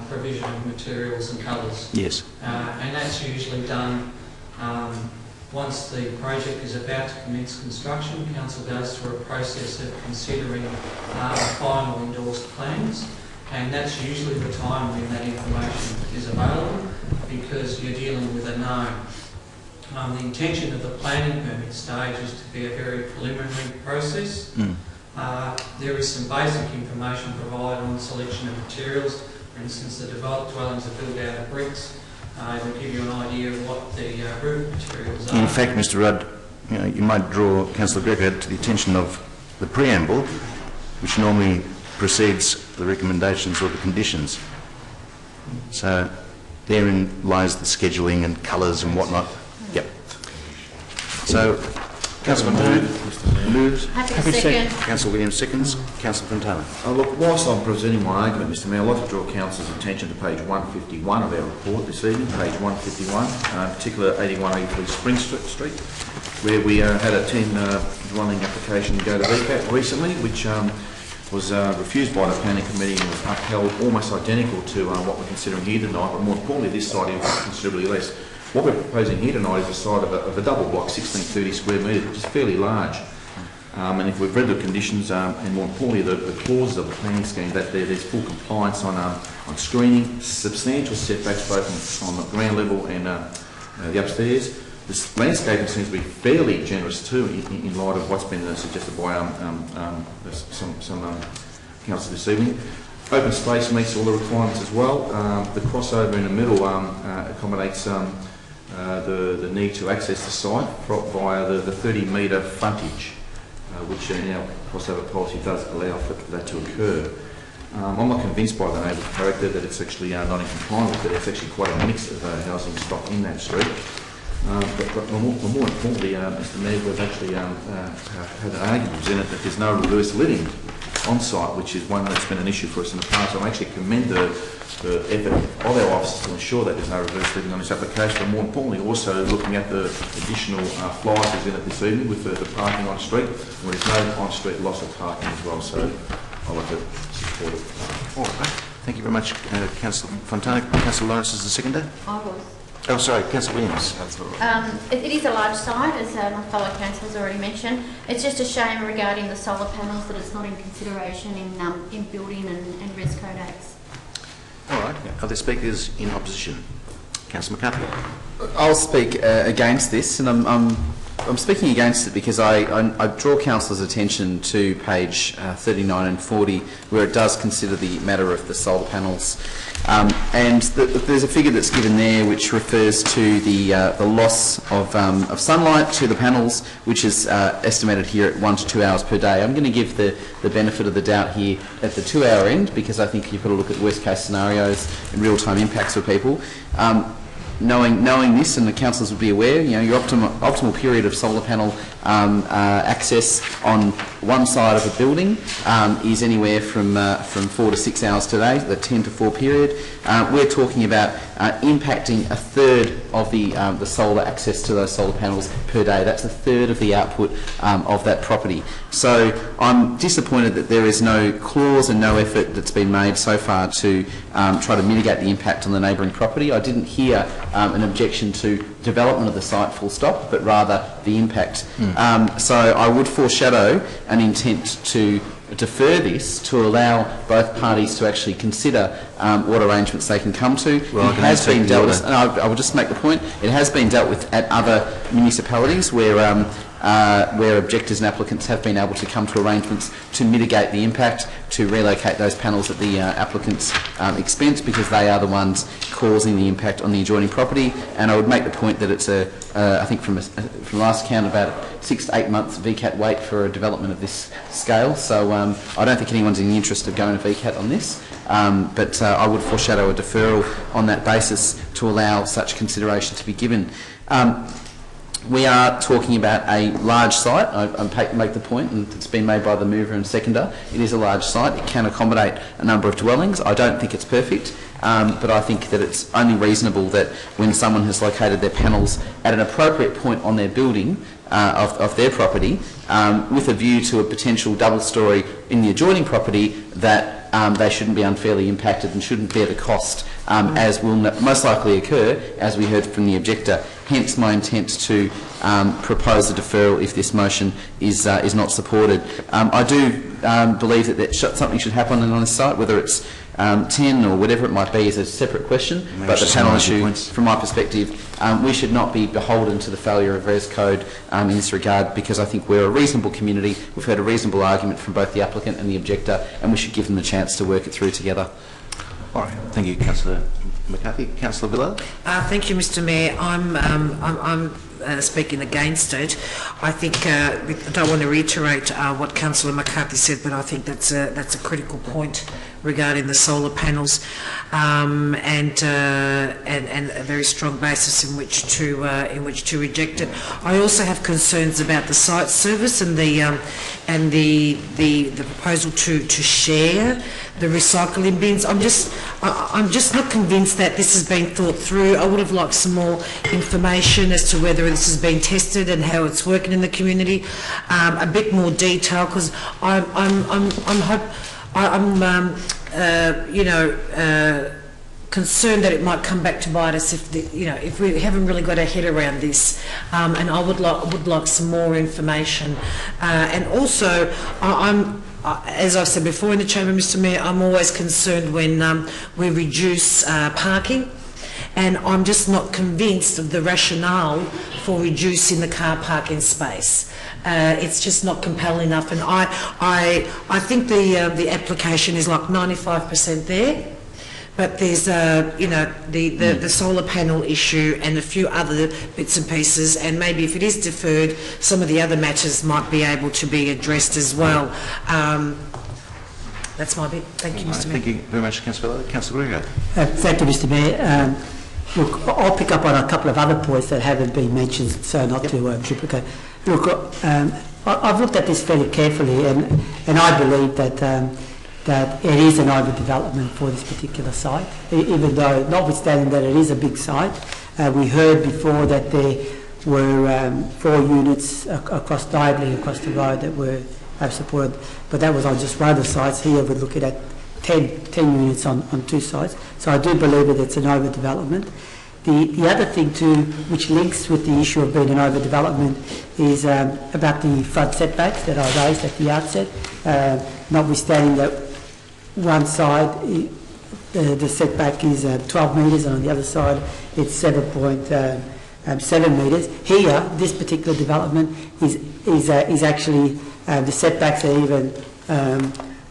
provision of materials and colours. Yes. And that's usually done once the project is about to commence construction. Council goes through a process of considering final endorsed plans, and that's usually the time when that information is available, because you're dealing with a known. The intention of the planning permit stage is to be a very preliminary process. There is some basic information provided on selection of materials. For instance, the developed dwellings are built out of bricks. It will give you an idea of what the roof materials are. In fact, Mr. Rudd, you might draw Councillor Greco to the attention of the preamble, which normally precedes the recommendations or the conditions. So therein lies the scheduling and colours and whatnot. Yep. So, Councillor moves. Happy second. Councillor Williams seconds. Councillor Fontana. Look, whilst I'm presenting my argument, Mr Mayor, I'd like to draw Council's attention to page 151 of our report this evening, page 151, in particular 8183 Spring Street, where we had a 10-dwelling application go to VCAT recently, which was refused by the planning committee and was upheld almost identical to what we're considering here tonight, but more importantly, this site is considerably less. what we're proposing here tonight is the site of a double block, 1630 square metres, which is fairly large. And if we've read the conditions, and more importantly the clauses of the planning scheme, that there's full compliance on screening, substantial setbacks both on the ground level and the upstairs. This landscaping seems to be fairly generous too, in light of what's been suggested by some councillors this evening. Open space meets all the requirements as well. The crossover in the middle accommodates the need to access the site via the 30-metre frontage, which in our crossover policy does allow for that to occur. I'm not convinced by the neighbour's character that it's actually not in compliance with it. It's actually quite a mix of housing stock in that street. But more importantly, Mr Mayor, we've actually had an argument presented that there's no reverse living on site, which is one that's been an issue for us in the past. So I actually commend the effort of our officers to ensure that there's no reverse living on this application, but more importantly also looking at the additional flyers presented this evening with the parking on street, where there's no on-street loss of parking as well. So I'd like to support it. All right. Thank you very much, Councillor Fontana. Councillor Lawrence is the seconder. I was. Oh, sorry, Councillor Williams. It is a large site, as my fellow councillors already mentioned. It's just a shame regarding the solar panels that it's not in consideration in building and res code acts. All right. Are there speakers in opposition? Councillor McCarthy. I'll speak against this, and I'm speaking against it because I draw councillors' attention to page 39 and 40, where it does consider the matter of the solar panels. And there's a figure that's given there which refers to the loss of sunlight to the panels, which is estimated here at 1 to 2 hours per day. I'm going to give the benefit of the doubt here at the 2-hour end, because I think you've got to look at worst-case scenarios and real-time impacts for people. Knowing this, and the councillors would be aware, your optimal period of solar panel access on one side of a building is anywhere from 4 to 6 hours today, the 10 to 4 period. We're talking about impacting a third of the solar access to those solar panels per day. That's a third of the output of that property. So I'm disappointed that there is no clause and no effort that's been made so far to try to mitigate the impact on the neighbouring property. I didn't hear an objection to development of the site full stop, but rather the impact. So I would foreshadow an intent to defer this to allow both parties to actually consider what arrangements they can come to. Well, it has been dealt with, and I will just make the point, it has been dealt with at other municipalities where objectors and applicants have been able to come to arrangements to mitigate the impact, to relocate those panels at the applicant's expense, because they are the ones causing the impact on the adjoining property. And I would make the point that it's I think from last count, about 6 to 8 months VCAT wait for a development of this scale. So I don't think anyone's in the interest of going to VCAT on this, but I would foreshadow a deferral on that basis to allow such consideration to be given. We are talking about a large site. I make the point, and it's been made by the mover and seconder. It is a large site. It can accommodate a number of dwellings. I don't think it's perfect, but I think that it's only reasonable that when someone has located their panels at an appropriate point on their building of their property, with a view to a potential double story in the adjoining property, that they shouldn't be unfairly impacted and shouldn't bear the cost, as will most likely occur, as we heard from the objector. Hence my intent to propose a deferral if this motion is not supported. I do believe that something should happen on this site, whether it's 10 or whatever it might be is a separate question, but the panel issue, from my perspective, we should not be beholden to the failure of Res Code in this regard, because I think we're a reasonable community. We've heard a reasonable argument from both the applicant and the objector, and we should give them a chance to work it through together. All right. Thank you, Councillor McCarthy. Councillor Villa. Thank you, Mr Mayor. I'm speaking against it. I think I don't want to reiterate what Councillor McCarthy said, but I think that's a critical point regarding the solar panels, and a very strong basis in which to reject it. I also have concerns about the site service and the proposal to share the recycling bins. I'm just not convinced that this has been thought through. I would have liked some more information as to whether this has been tested and how it's working in the community. A bit more detail, because concerned that it might come back to bite us if we haven't really got our head around this, and I would like some more information. And also, as I've said before in the chamber, Mr. Mayor, I'm always concerned when we reduce parking, and I'm just not convinced of the rationale for reducing the car parking space. It's just not compelling enough, and I think the application is like 95% there. But there's, the solar panel issue and a few other bits and pieces, and maybe if it is deferred, some of the other matters might be able to be addressed as well. That's my bit. Thank you, Mr. Mayor. Thank you very much, Councillor Vella. Councillor Greco. Thank you, Mr. Mayor. Look, I'll pick up on a couple of other points that haven't been mentioned, so not to duplicate. Look, I've looked at this fairly carefully, and I believe that it is an overdevelopment for this particular site, even though, notwithstanding that it is a big site. We heard before that there were 4 units diagonally across the road that were supported, but that was on just one of the sites. Here we're looking at 10 units on 2 sites. So I do believe that it's an overdevelopment. The other thing too, which links with the issue of being an overdevelopment, is about the front setbacks that I raised at the outset. Notwithstanding that one side the setback is 12 metres, and on the other side it's 7.7 metres. Here, this particular development is actually the setbacks are even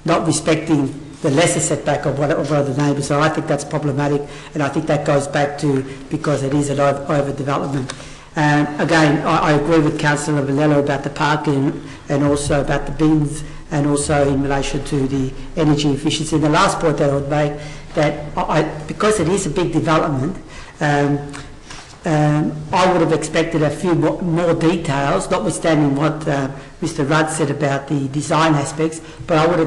not respecting the lesser setback of one of the neighbours. So I think that's problematic, and I think that goes back to because it is an overdevelopment. Again, I agree with Councillor Villela about the parking and also about the bins, and also in relation to the energy efficiency. And the last point that I would make, that because it is a big development, I would have expected a few more details, notwithstanding what Mr. Rudd said about the design aspects, but I would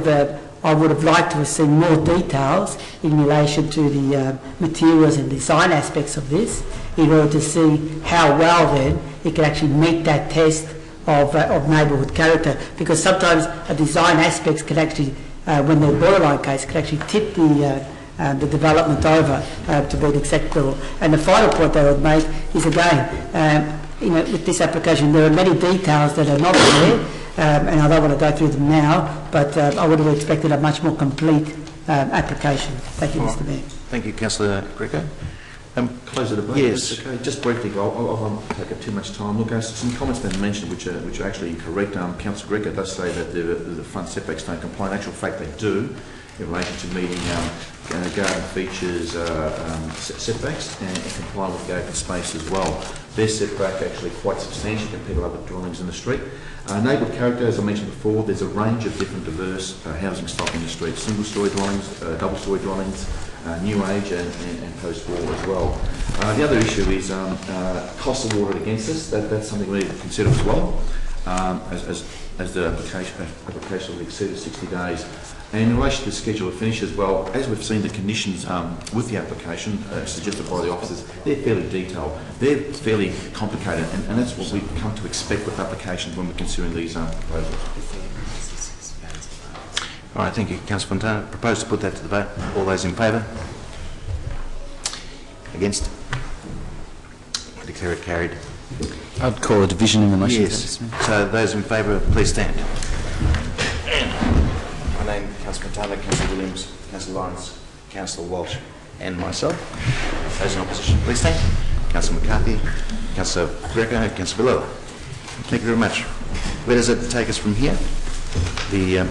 have liked to have seen more details in relation to the materials and design aspects of this, in order to see how well then it can actually meet that test of neighbourhood character. Because sometimes a design aspects can actually, when they're borderline case, can actually tip the development over to be acceptable. And the final point that I would make is, again, with this application there are many details that are not there, and I don't want to go through them now, but I would have expected a much more complete application. Thank you, Mr. Mayor. Thank you, Councillor Greco. Close the debate. Yes. Okay. Just briefly, I won't take up too much time. Look, some comments been mentioned which are actually correct. Councillor Greco does say that the front setbacks don't comply. In actual fact, they do, in relation to meeting garden features setbacks and complying with the open space as well. Their setback actually quite substantial compared to other dwellings in the street. Neighbourhood character, as I mentioned before, there's a range of different diverse housing stock in the street. Single-storey dwellings, double-storey dwellings, new age and post-war as well. The other issue is costs awarded against us. That's something we need to consider as well, as the application will exceed 60 days. And in relation to the schedule of finish as well, as we've seen the conditions with the application suggested by the officers, they're fairly detailed, they're fairly complicated, and that's what we come to expect with applications when we're considering these proposals. All right, thank you, Councillor Fontana. Propose to put that to the vote. All those in favour? Against? I declare it carried. I'd call a division in relation to this. So those in favour, please stand. My name is Councillor Fontana, Councillor Williams, Councillor Lawrence, Councillor Walsh and myself. Those in opposition, please stand. Councillor McCarthy, Councillor Greco, Councillor Villela. Thank you very much. Where does it take us from here? The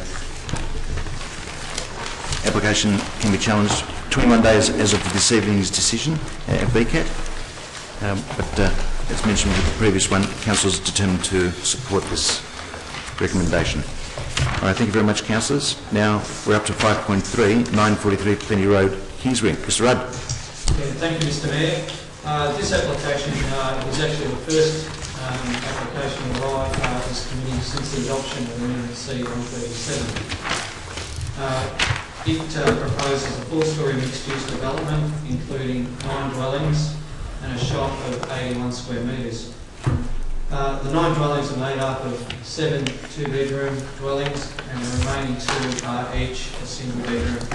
application can be challenged 21 days as of this evening's decision at VCAT. But as mentioned with the previous one, Council is determined to support this recommendation. All right, thank you very much, councillors. Now we're up to 5.3, 943 Plenty Road, Kingsbury. Mr. Rudd. Thank you, Mr. Mayor. This application is actually the first application arrived at this committee since the adoption of Amendment C 137. It proposes a 4-storey mixed-use development, including 9 dwellings and a shop of 81 square metres. The 9 dwellings are made up of 7 2-bedroom dwellings, and the remaining 2 are each a single bedroom.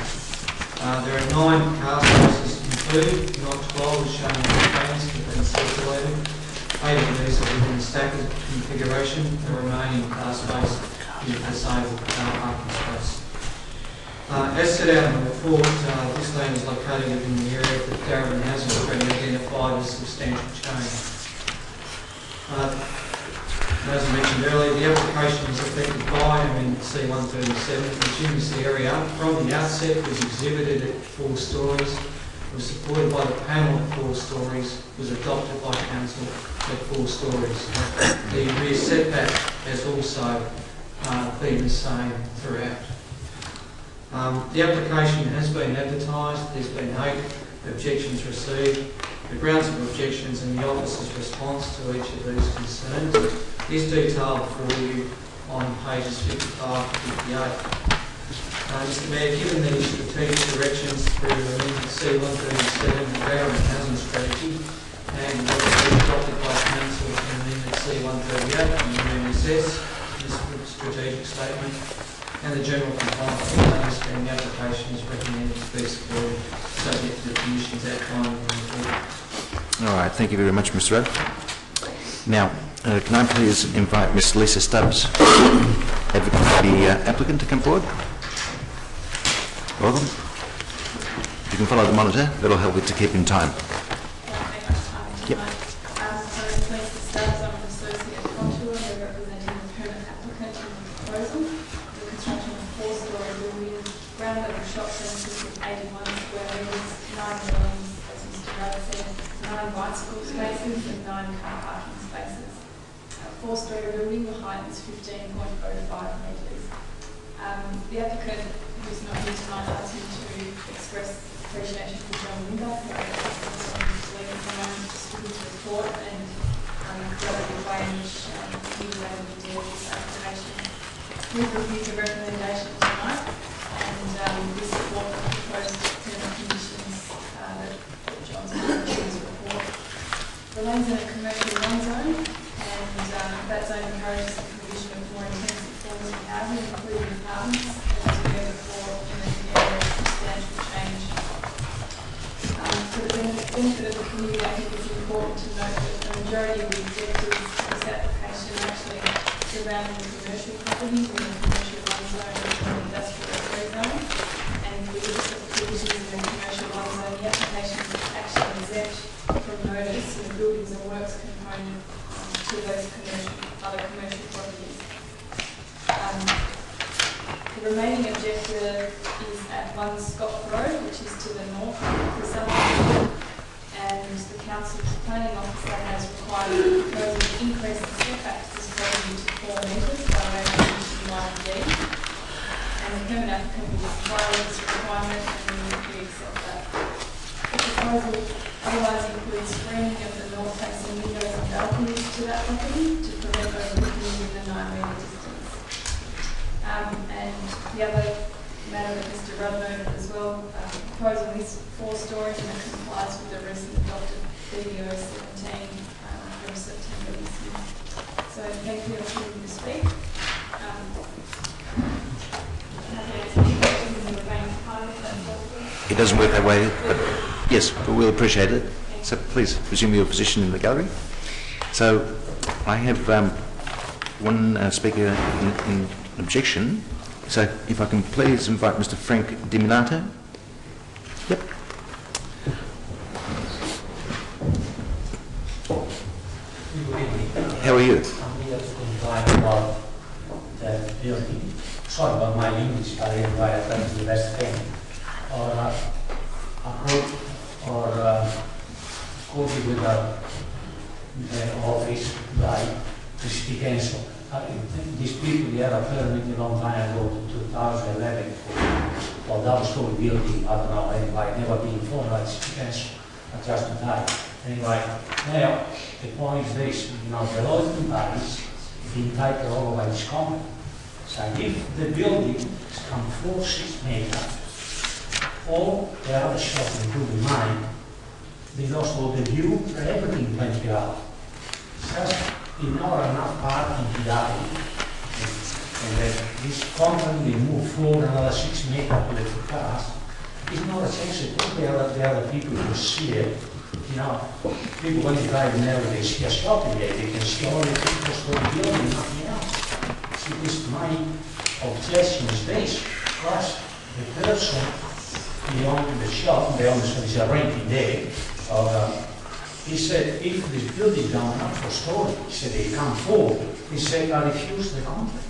There are 9 car spaces in 2, not 12, as shown in the plans that have been circulated. 8 of these are within the stacked configuration. The remaining car space is a disabled car parking space. As set out in the report, this land is located within the area that Darabin Housing Street identified as substantial change. As I mentioned earlier, the application is affected by Amendment C137, which in this area from the outset was exhibited at 4 stories, was supported by the panel at 4 stories, was adopted by council at 4 stories. The rear setback has also been the same throughout. The application has been advertised, there's been 8 objections received. The grounds of objections and the officer's response to each of these concerns is detailed for you on pages 55 to 58. Mr Mayor, given the strategic directions through Amendment C137, the Darabin Housing Strategy, and what has been adopted by Council in Amendment C138 and the MSS, this strategic statement, and the general compliance plans, and the application is recommended to be supported, subject to the conditions outlined in the report. All right, thank you very much, Mr. Rudd. Now, can I please invite Ms. Lisa Stubbs, advocate for the applicant, to come forward? Welcome. You can follow the monitor. That'll help you to keep in time. Yep. So, Lisa Stubbs, I'm an associate contour and we're representing the permit applicant in the proposal. The construction of 4-storey buildings, ground level shop centres with 81 square metres, 9 dwellings, as Mr. Rudd said, 9 bicycle spaces and 9 car parking spaces. A 4-storey building, the height is 15.05 metres. The applicant, who's not here tonight, asked me to express appreciation for John Linder, who distribute the report and the way in which he was able to deal with this application. We've reviewed the recommendation tonight and we support the proposed permit conditions that John's made in his report. The lane's in a commercial one zone and that zone encourages the provision of more intensive forms of housing, including apartments, and as we heard before, in an area of substantial change. For the benefit of the community, I think it's important to note that the majority of the objectives of this application are actually surrounding the commercial properties in the commercial one zone and the industrial three zone. And if we look at the provisions in the commercial one zone, the application is actually exempt from notice in the buildings and works component to those other commercial properties. The remaining objective is at 1 Scott Road, which is to the north of the subdivision, and the council's planning officer has required the proposal to increase the setback to this property to 4 metres by way of condition 9D. And the permit applicant will violate this requirement and we accept that. The proposal otherwise includes screening of the north-facing windows and balconies to that property to prevent overlooking within the 9-metre distance. And the other matter that Mr. Rudd noted as well, the proposal is 4 stories and it complies with the recent adopted BDO 17 from September this year. So thank you for the opportunity to speak. It doesn't work that way, but yes, but we'll appreciate it. So please resume your position in the gallery. So I have one speaker in objection. So if I can please invite Mr. Frank Diminato. Yep. How are you? I'm here to complain about the building. Sorry about my English, but anyway, I think the best thing. Or approve or copy with the office by the city council. These people they had a permit a long time ago, to 2011, for downstairs building. I don't know, anyway, never been informed by the city council, I just died. Anyway, now, the point is this, the law is being taken over by this company. So if the building comes 4-6 meters, all the other shops, including mine, they lost all the view, everything went out. Just in order enough parking to die. And then this company will move forward another 6 meters to the cars, It's not a chance to talk the other people who see it. You know, people when they drive now, they see a shopping there, they can see all the people story building, nothing else. See, this my obsession is this. Plus, the person beyond the shop, the owner is renting there, he said, if this building is going up for storage, he said, they come forward. He said, I refuse the contract.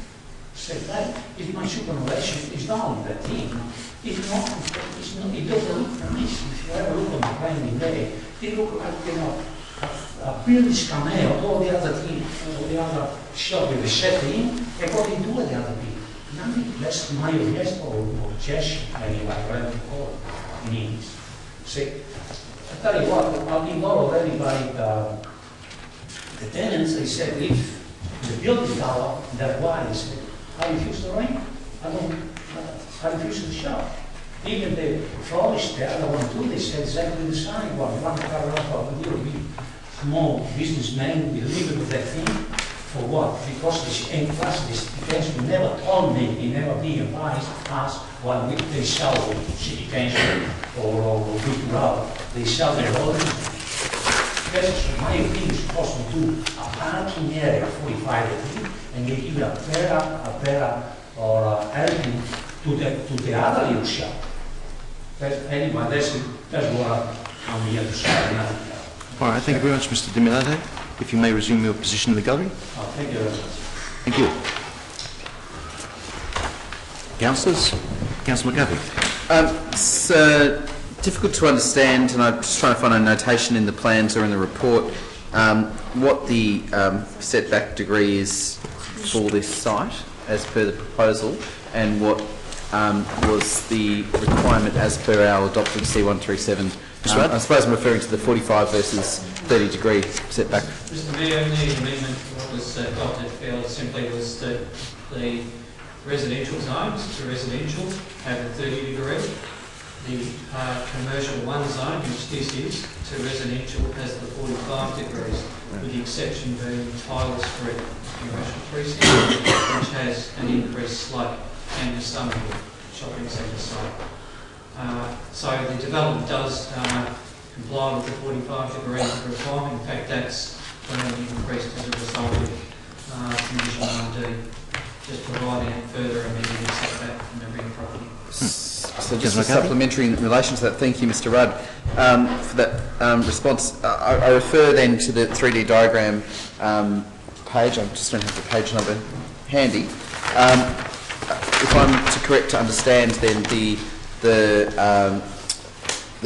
He said, that is my superannuation, it's not only that thing. It's not, it doesn't look nice. If you ever look on the plane in there, they look like, you know, a building come out, all the other thing, the other shop with the set in, and what they do with the other people. Nothing, that's my guess or objection, anyway, whatever you call it, means. See, I tell you what, I've been already by the tenants, they said, if the building go up that wide, they said, I refuse to rent. I refuse to shop. Even the florist there, I don't want to do this, said exactly the same. One paragraph of the deal, small businessman will leave it with that thing. For what? Because this end plus this council never told me, he never been asked what they sell city council or big road. They sell their buildings. That's my opinion, is supposed to do a parking area 45 and they give a better or anything to the other little shop. Anyway, that's what I'm here to say. All right, thank you very much, Mr. Di Milano. If you may resume your position in the gallery. Oh, thank you very much. Thank you. Councillors? Councillor McCarthy. It's difficult to understand, and I'm just trying to find a notation in the plans or in the report, what the setback degree is for this site as per the proposal, and what was the requirement as per our adopted C137. I suppose I'm referring to the 45 versus 30 degree setback. Mr Mayor, the amendment was adopted fairly simply was that the residential zones to residential have a 30 degree. The commercial one zone, which this is, to residential has the 45 degrees, with the exception being Tyler Street commercial precinct, which has an increased slope, and the Summerhill shopping centre site. So the development does comply with the 45 degree requirement. In fact, that's only increased as a result of condition 1D, just providing further immediate setback from the rear property. So just a supplementary in relation to that, thank you Mr Rudd for that response. I refer then to the 3D diagram page. I just don't have the page number handy. If I'm correct to understand, then the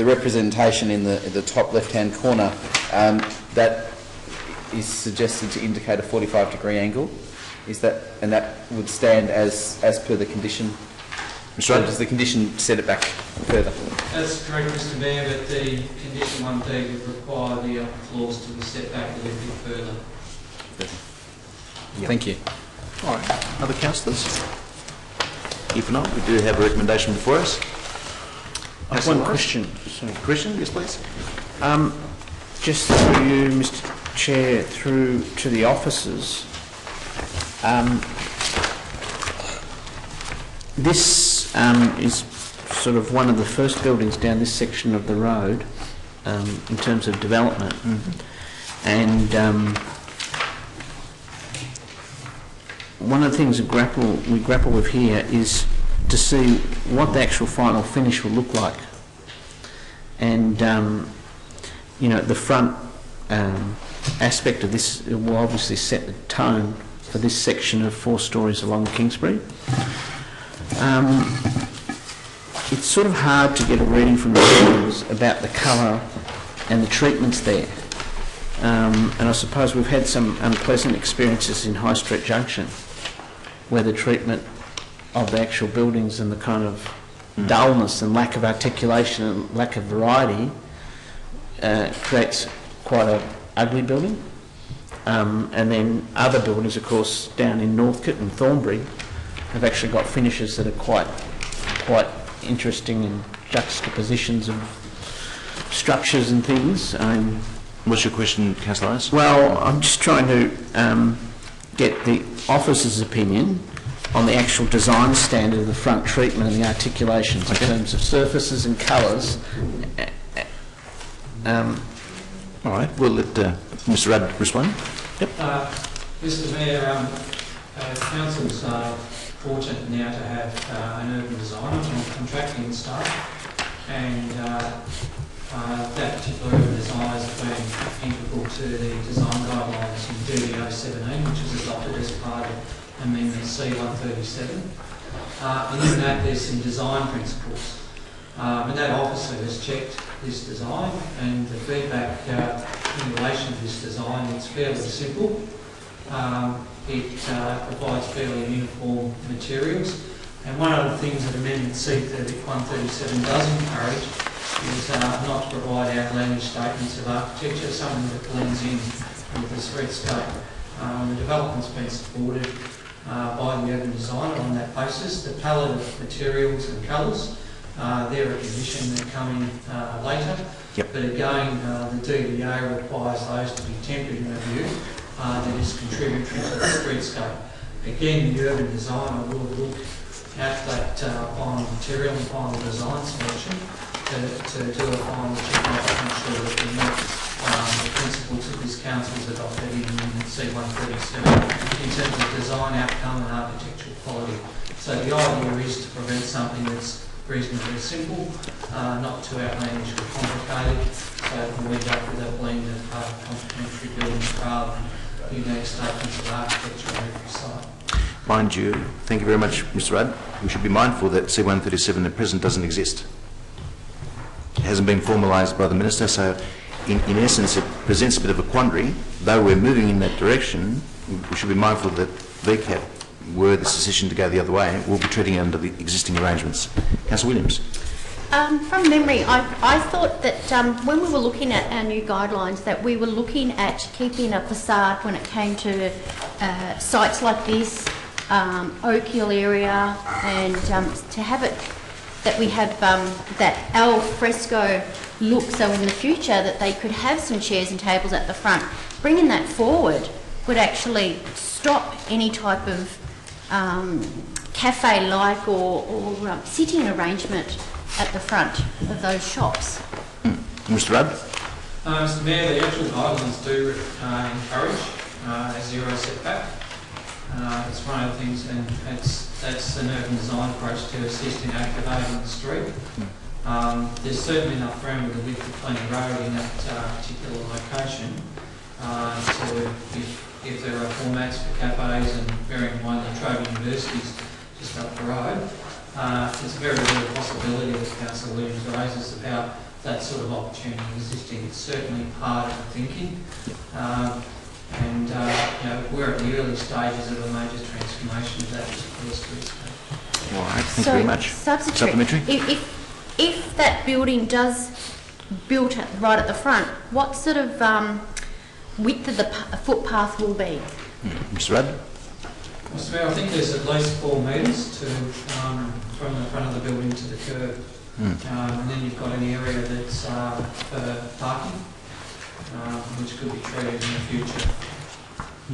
representation in the top left-hand corner, that is suggested to indicate a 45 degree angle. Is that, and that would stand as per the condition? So does the condition set it back further? That's correct, Mr Mayor, but the condition 1D would require the upper floors to be set back a little bit further. Yep. Thank you. All right. Other councillors? If not, we do have a recommendation before us. I have one question. Sorry. Question? Yes, please. Just through you, Mr Chair, through to the officers. This is sort of one of the first buildings down this section of the road in terms of development. And one of the things that we grapple with here is to see what the actual final finish will look like. And, you know, the front aspect of this will obviously set the tone for this section of 4 stories along Kingsbury. It's sort of hard to get a reading from the buildings about the colour and the treatments there. And I suppose we've had some unpleasant experiences in High Street Junction where the treatment of the actual buildings and the kind of dullness and lack of articulation and lack of variety creates quite an ugly building. And then other buildings, of course, down in Northcote and Thornbury have actually got finishes that are quite interesting in juxtapositions of structures and things. What's your question, Councillor Ayres? Well, I'm just trying to get the officer's opinion on the actual design standard of the front treatment and the articulations in terms of surfaces and colours. All right, we'll let Mr Rudd respond. Yep. Mr Mayor, council's fortunate now to have an urban designer on contracting staff, and that particular urban design has been integral to the design guidelines in DDO 17, which was adopted as part of Amendment C137. And in that there's some design principles. And that officer has checked this design, and the feedback in relation to this design, it's fairly simple. It provides fairly uniform materials, and one of the things that Amendment C137 does encourage is not to provide outlandish statements of architecture, something that blends in with the streetscape. The development's been supported by the urban designer on that basis. The palette of materials and colours, they're a condition that come in later. Yep. But again, the DDA requires those to be tempered in a view that is contributory to the streetscape. Again, the urban designer will look at that final material and final design selection to do a final check to ensure that we meet the principles that this council has adopted in C137 in terms of design outcome and architectural quality. So the idea is to prevent something that's reasonably simple, not too outlandish or complicated, so that we end up with a blend of complementary buildings rather than unique statements of architecture on every site. Mind you, thank you very much, Mr Rudd. We should be mindful that C137 at present doesn't exist. It hasn't been formalised by the Minister, so in essence it presents a bit of a quandary. Though we're moving in that direction, we should be mindful that VCAT, were this decision to go the other way, will be treating under the existing arrangements. Councillor Williams. From memory, I thought that when we were looking at our new guidelines, that we were looking at keeping a facade when it came to sites like this, Oak Hill area, and to have it that we have that al fresco look, so in the future that they could have some chairs and tables at the front. Bringing that forward would actually stop any type of cafe-like or sitting arrangement at the front of those shops. Mr Rudd. Mr Mayor, the actual guidelines do encourage a zero setback. It's one of the things, and that's an urban design approach to assist in activating the street. There's certainly enough room with the width of Plenty Road in that particular location. So if there are formats for cafes, and bearing in mind that Trove University's just up the road, there's a very real possibility that Councillor Williams raises about that sort of opportunity existing. It's certainly part of the thinking. And you know, we're at the early stages of a major transformation of that particular streetscape. All right, thank you very much. Supplementary. If that building does built right at the front, what sort of width of the footpath will be? Mr Rudd. Mr Mayor, I think there's at least 4 metres to from the front of the building to the curb. And then you've got an area that's for parking, which could be treated in the future.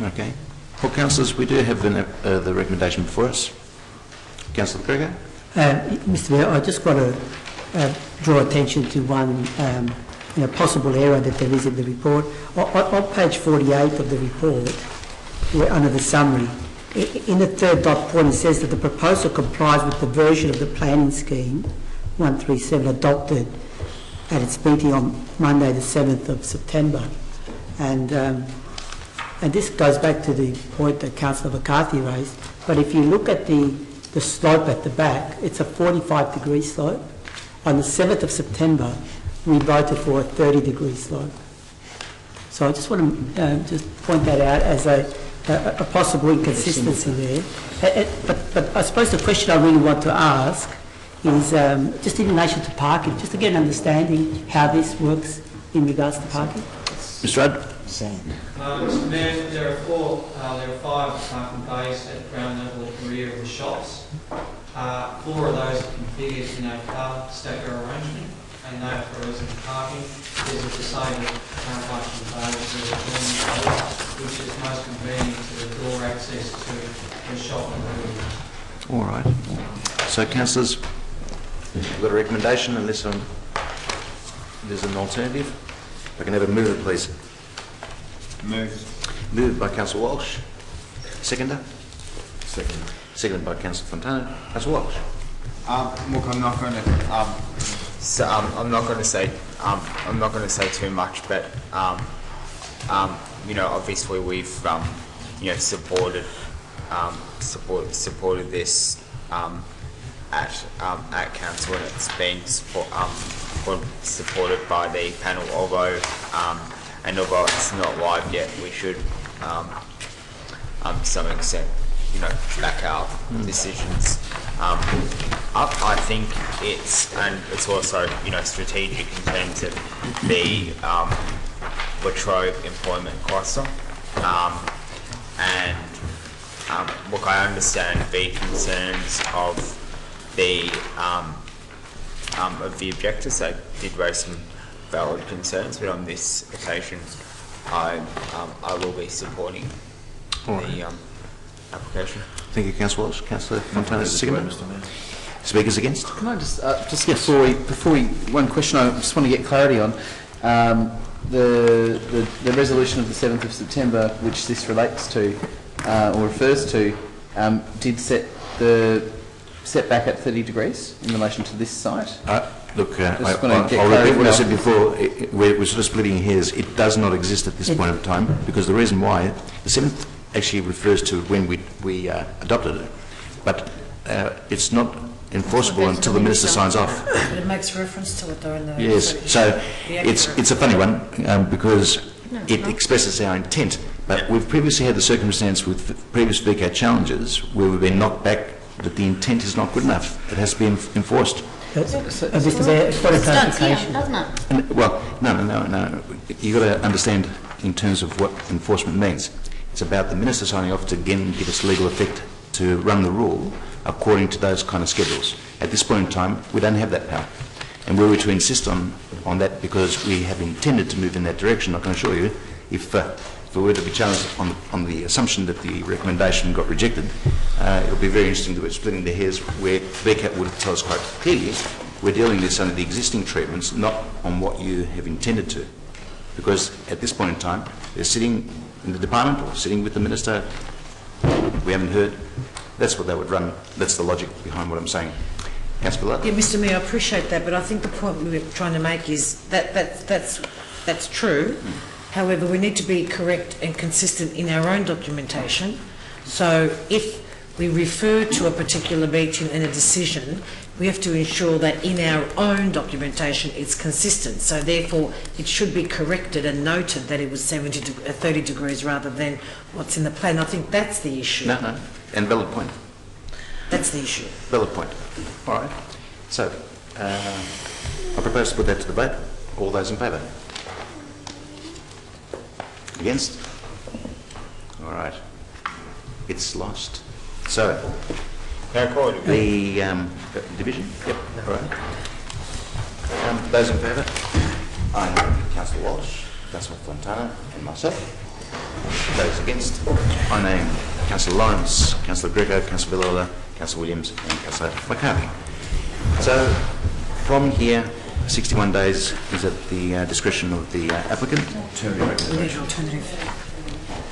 Okay. Well, councillors, we do have the recommendation before us. Councillor Gregor. Mr Mayor, I just want to draw attention to one possible error that there is in the report. On page 48 of the report, under the summary, in the third dot point, it says that the proposal complies with the version of the planning scheme 137 adopted at its meeting on Monday the 7th of September. And this goes back to the point that Councillor McCarthy raised. But if you look at the slope at the back, it's a 45-degree slope. On the 7th of September, we voted for a 30-degree slope. So I just want to just point that out as a possible inconsistency there. But I suppose the question I really want to ask is just in relation to parking, just to get an understanding how this works in regards to parking. Mr Rudd. Mr Mayor, there are 5 parking bays at ground level at the rear of the shops. 4 of those are configured in a car stacker arrangement, and they are for resident parking. There's a disabled car parking bay that which is most convenient to the door access to the shop and the building. All right. So, councillors, we've got a recommendation unless there's an alternative. If I can have a mover, please. Moved by Councillor Walsh. Seconder? Seconded by Councillor Fontana. Councillor Walsh. Look, I'm not going to. So I'm not going to say. I'm not going to say too much, but you know, obviously we've you know, supported this at council, and it's been supported by the panel. Although it's not live yet, we should to some extent, you know, back our decisions up. I think it's also, you know, strategic in terms of the Latrobe employment cluster, and look, I understand the concerns of the objectors. They did raise some valid concerns, but on this occasion, I will be supporting the application. Thank you, Councillor Walsh. Councillor Fontana, second. Speakers against? Can I just before we one question I just want to get clarity on. The resolution of the 7th of September, which this relates to or refers to, did set the setback at 30 degrees in relation to this site. Look, I'll repeat what I said before. We're sort of splitting hairs. It does not exist at this point of time, because the reason why, the 7th actually refers to when we adopted it, but it's not enforceable until the Minister signs off. But it makes reference to it though in the... Yes, so it's a funny one because it expresses our intent, but we've previously had the circumstance with previous VCAT challenges where we've been knocked back that the intent is not good enough. It has to be enforced. Mr. Mayor, it's got a clarification. Doesn't it? Well, no. You've got to understand in terms of what enforcement means. It's about the Minister signing off to again give us legal effect to run the rule according to those kind of schedules. At this point in time, we don't have that power. And were we to insist on that because we have intended to move in that direction, I can assure you, if we were to be challenged on the assumption that the recommendation got rejected, it would be very interesting that we're splitting the hairs where VCAT would tell us quite clearly we're dealing with this under the existing treatments, not on what you have intended to. Because at this point in time, they're sitting in the department or sitting with the Minister. We haven't heard. That's what they would run. That's the logic behind what I'm saying. Councillor Ballard? Yeah, Mr Mayor, I appreciate that, but I think the point we're trying to make is that that's true. However, we need to be correct and consistent in our own documentation. So if we refer to a particular meeting and a decision, we have to ensure that in our own documentation it's consistent. So therefore, it should be corrected and noted that it was 30 degrees rather than what's in the plan. I think that's the issue. No. And valid point. That's the issue. Valid point. All right. So, I propose to put that to the vote. All those in favour? Against? All right. It's lost. So, the division? Yep. All right. Those in favour? I name Councillor Walsh, Councillor Fontana and myself. Those against? I name Councillor Lawrence, Councillor Greco, Councillor Bilola, Councillor Williams and Councillor McCarthy. So, from here, 61 days is at the discretion of the applicant. Alternative.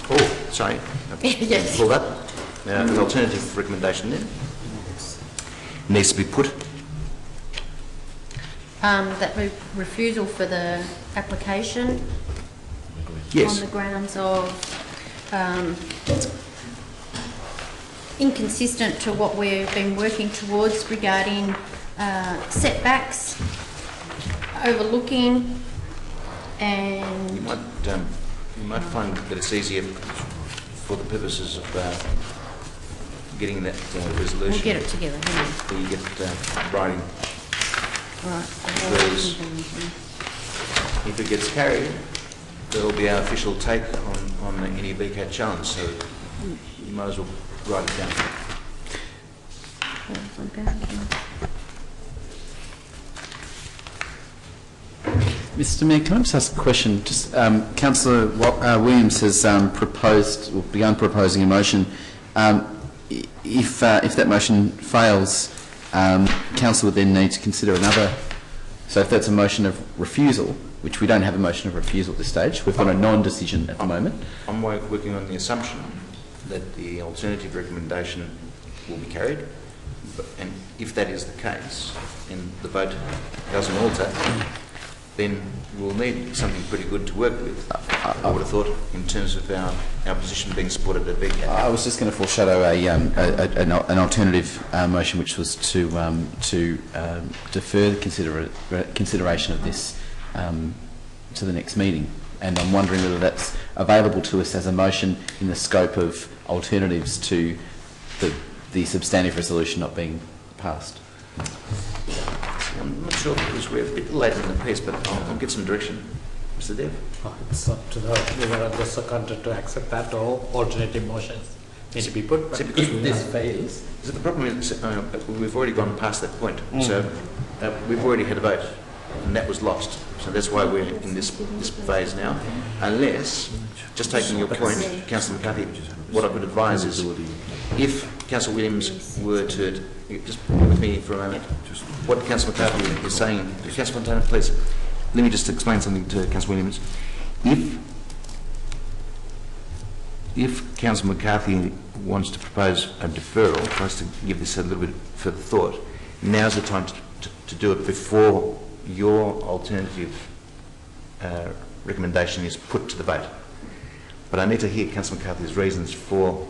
Oh, sorry. Yes. Pull that. An alternative recommendation then needs to be put. That refusal for the application. Yes. On the grounds of inconsistent to what we've been working towards regarding setbacks, overlooking, and You might find that it's easier for the purposes of getting that resolution. we'll get it together. Where you get writing. Right. Because if it gets carried, there'll be our official take on any VCAT challenge, so you might as well write it down. Mr Mayor, can I just ask a question? Just Councillor Williams has proposed, or begun proposing a motion. If that motion fails, Council would then need to consider another. So if that's a motion of refusal, which we don't have a motion of refusal at this stage, we've got a non-decision at the moment. I'm working on the assumption that the alternative recommendation will be carried, and if that is the case, and the vote doesn't alter, then we'll need something pretty good to work with, I would have thought, in terms of our position being supported at VCAT. I was just going to foreshadow an alternative motion, which was to defer the consideration of this to the next meeting. And I'm wondering whether that's available to us as a motion in the scope of alternatives to the substantive resolution not being passed. I'm not sure because we're a bit late in the piece, but I'll get some direction. Mr. Dev? It's up to the seconder to accept that, or alternative motions need to be put. But if this fails, so the problem is we've already gone past that point. So we've already had a vote, and that was lost. So that's why we're in this phase now. Unless, just taking your point, Councillor McCarthy, what I could advise is, if Councillor Williams were to just bear with me for a moment, what Councillor McCarthy is saying, Councillor Fontana, please, let me just explain something to Councillor Williams. If Councillor McCarthy wants to propose a deferral, for us to give this a little bit further thought, now's the time to do it before your alternative recommendation is put to the vote. But I need to hear Councillor McCarthy's reasons for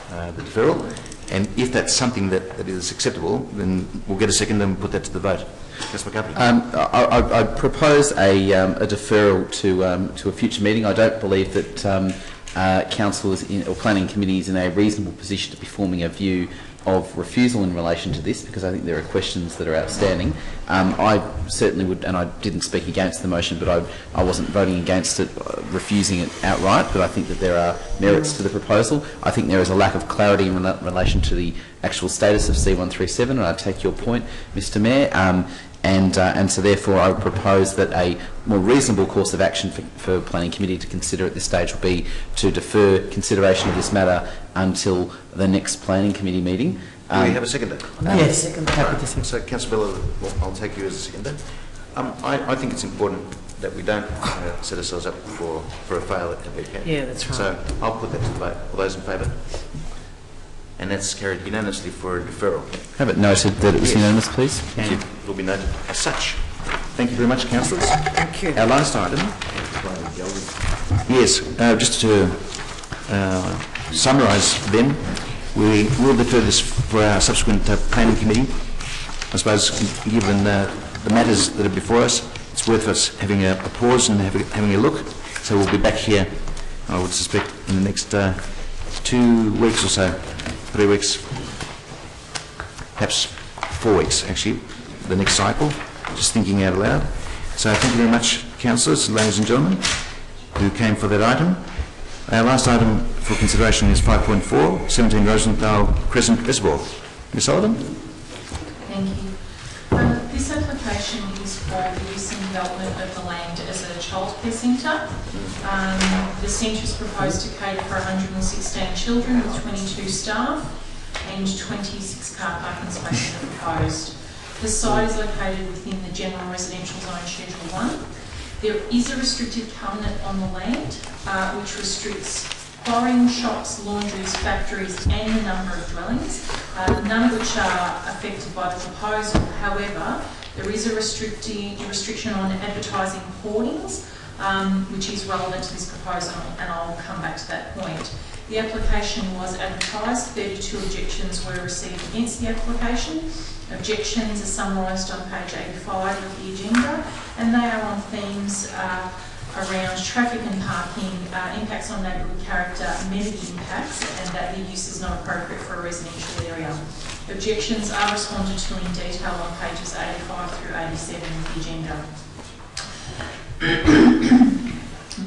the deferral, and if that's something that is acceptable, then we'll get a second and put that to the vote. Councillor McCarthy. I'd propose a deferral to a future meeting. I don't believe that council is or planning committee is in a reasonable position to be forming a view of refusal in relation to this, because I think there are questions that are outstanding. I certainly would, and I didn't speak against the motion, but I wasn't voting against it, refusing it outright, but I think that there are merits to the proposal. I think there is a lack of clarity in relation to the actual status of C137, and I take your point, Mr Mayor, and so therefore I would propose that a more reasonable course of action for Planning Committee to consider at this stage will be to defer consideration of this matter until the next Planning Committee meeting. Do we have a seconder? Yes, happy to second. So, Councillor Bella, I'll take you as a seconder. I think it's important that we don't set ourselves up for a fail at VCAT. Yeah, that's right. So I'll put that to the vote. All those in favour? And that's carried unanimously for a deferral. Have it noted that it was unanimous, please. Thank you. It will be noted as such. Thank you very much, councillors. Thank you. Our last item. Yes, just to summarise then, we will defer this for our subsequent planning committee. I suppose, given the matters that are before us, it's worth us having a pause and having a look. So we'll be back here, I would suspect, in the next 2 weeks or so, 3 weeks, perhaps 4 weeks actually, the next cycle, just thinking out loud. So thank you very much, councillors, ladies and gentlemen, who came for that item. Our last item for consideration is 5.4, 17 Rosenthal Crescent Reservoir. Ms Sullivan? Thank you. This application is for the use and development of the land as a childcare centre. The centre is proposed to cater for 116 children with 22 staff, and 26 car parking spaces are proposed. The site is located within the general residential zone Schedule 1. There is a restricted covenant on the land which restricts quarrying, shops, laundries, factories and a number of dwellings, none of which are affected by the proposal. However, there is a restriction on advertising hoardings, which is relevant to this proposal, and I'll come back to that point. The application was advertised, 32 objections were received against the application. Objections are summarised on page 85 of the agenda, and they are on themes around traffic and parking, impacts on neighbourhood character, amenity impacts, and that the use is not appropriate for a residential area. Objections are responded to in detail on pages 85 through 87 of the agenda.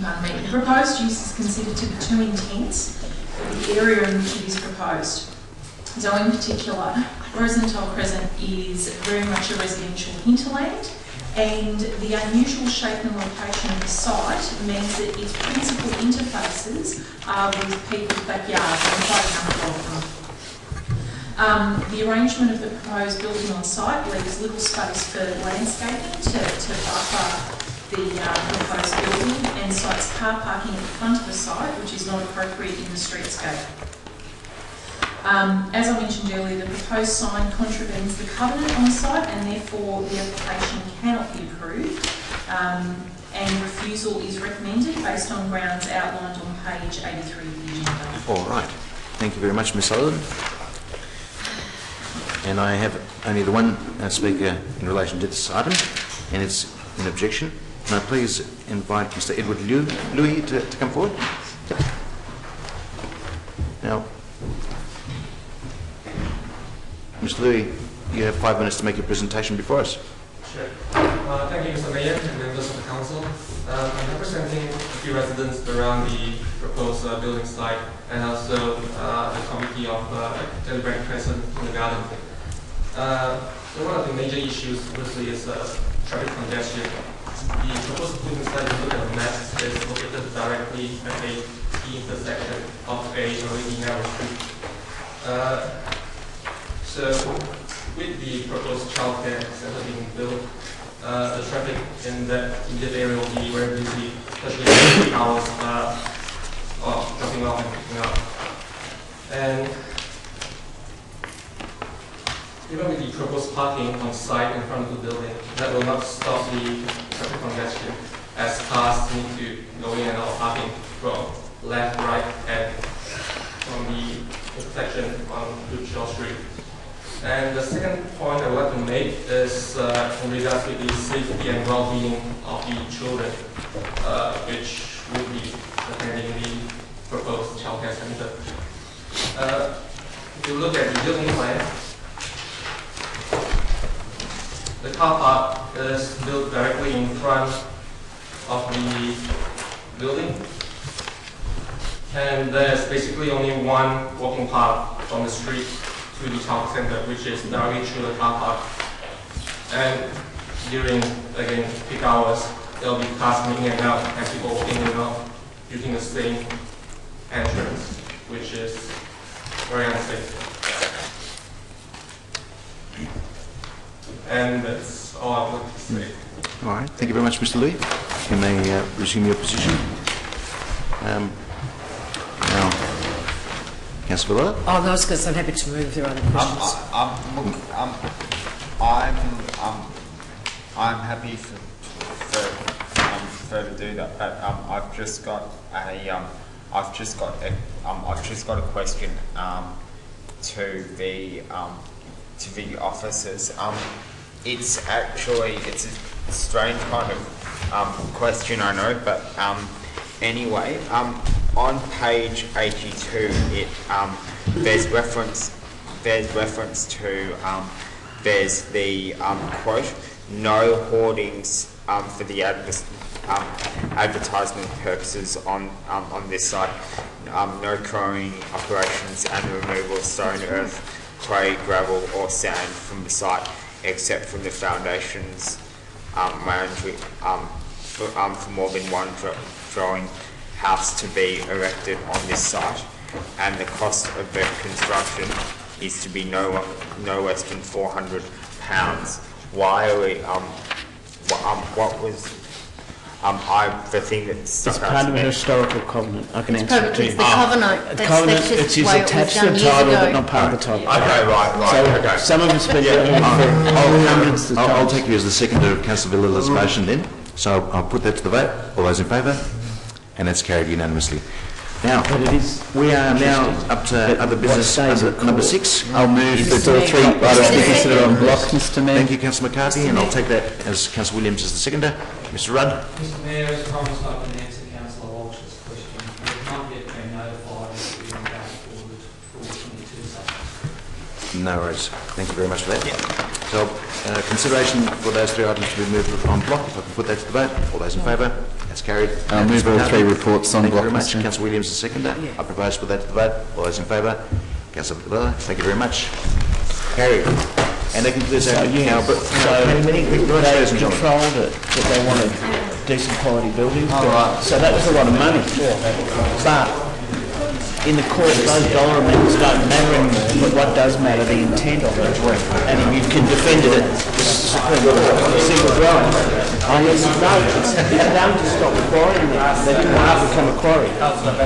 Pardon me. The proposed use is considered to be too intense for the area in which it is proposed. So in particular, Rosenthal Crescent is very much a residential hinterland. And the unusual shape and location of the site means that its principal interfaces are with people's backyards, and quite a number of them. The arrangement of the proposed building on site leaves little space for landscaping to buffer the proposed building, and cites car parking at the front of the site, which is not appropriate in the streetscape. As I mentioned earlier, the proposed sign contravenes the covenant on site, and therefore the application cannot be approved, and refusal is recommended based on grounds outlined on page 83 of the agenda. All right. Thank you very much, Ms Sullivan. And I have only the one speaker in relation to this item, and it's an objection. Can I please invite Mr Edward Louis to come forward? Now, Mr Louis, you have 5 minutes to make your presentation before us. Sure. Thank you, Mr Mayor and members of the Council. I'm representing a few residents around the proposed building site, and also the committee of deliberate present in the garden. So one of the major issues obviously is traffic congestion. The proposed building site, if you look at the map, is located directly at the intersection of a already narrow street. So with the proposed childcare center being built, the traffic in that area will be very busy, especially during hours of dropping off and picking up. And even with the proposed parking on site in front of the building, that will not stop the traffic congestion, as cars need to go in and out of parking from left, right, and from the intersection on Lutshaw Street. And the second point I would like to make is in regards to the safety and well-being of the children, which will be attending the proposed childcare center. If you look at the building plan, the car park is built directly in front of the building, and there's basically only one walking path from the street to the childcare center, which is directly through the car park. And during, again, peak hours, there will be cars coming in and out, and people walking in and out using the same entrance, which is very unsafe. And that's all I would like to say. All right. Thank you very much, Mr Louis. You may resume your position. Now, Councillor Villa. Oh, no, I was going to say I'm happy to move if there are other questions. I'm happy for to do that, but I've just got a question to the officers. It's a strange kind of question, I know, but anyway, on page 82, there's reference to there's the quote, no hoardings for the advertisement purposes on this site, no quarrying operations and the removal of stone, earth, clay, gravel or sand from the site except from the foundations for more than one dwelling house to be erected on this site, and the cost of the construction is to be no less than £400. Why are we, what was, the thing that stuck It's out part to of me? a historical covenant. I can answer it to you. It's the covenant. The covenant, that's it just is the way attached to it the was title, done but years not ago. part of the title. Okay, right, So okay. some of us been doing it for hundreds of I'll times. take you as the seconder of Councillor Villa's motion then. So I'll put that to the vote. All those in favour? And that's carried unanimously. Now, we are now up to other business number 6. I'll move Is there 3 items to be considered on block, Mr Mayor? Thank you, Councillor McCarthy, and I'll take that as Councillor Williams as the seconder. Mr Rudd. Mr Mayor, as promised, I can answer Councillor Walsh's question. We've not yet been notified that we're going to go forward for 22 subjects. No worries. Thank you very much for that. So, consideration for those 3 items to be moved on block. If I can put that to the vote. All those in favour? That's carried. I'll move all 3 reports on Thank block, you very much. Mr. Councillor Williams, the seconder. I propose to put that to the vote. All those in favour? Councillor Villa, thank you very much. Carried. And that concludes So, our yeah, but they controlled it, that they wanted decent quality buildings. So that was a lot of money. But in the court, those dollar amounts don't matter anymore, but what does matter, the intent of it. And if you can defend it at the Supreme Court on a single dwelling, I said, no, it's for them to stop quarrying there. They didn't want to become a quarry.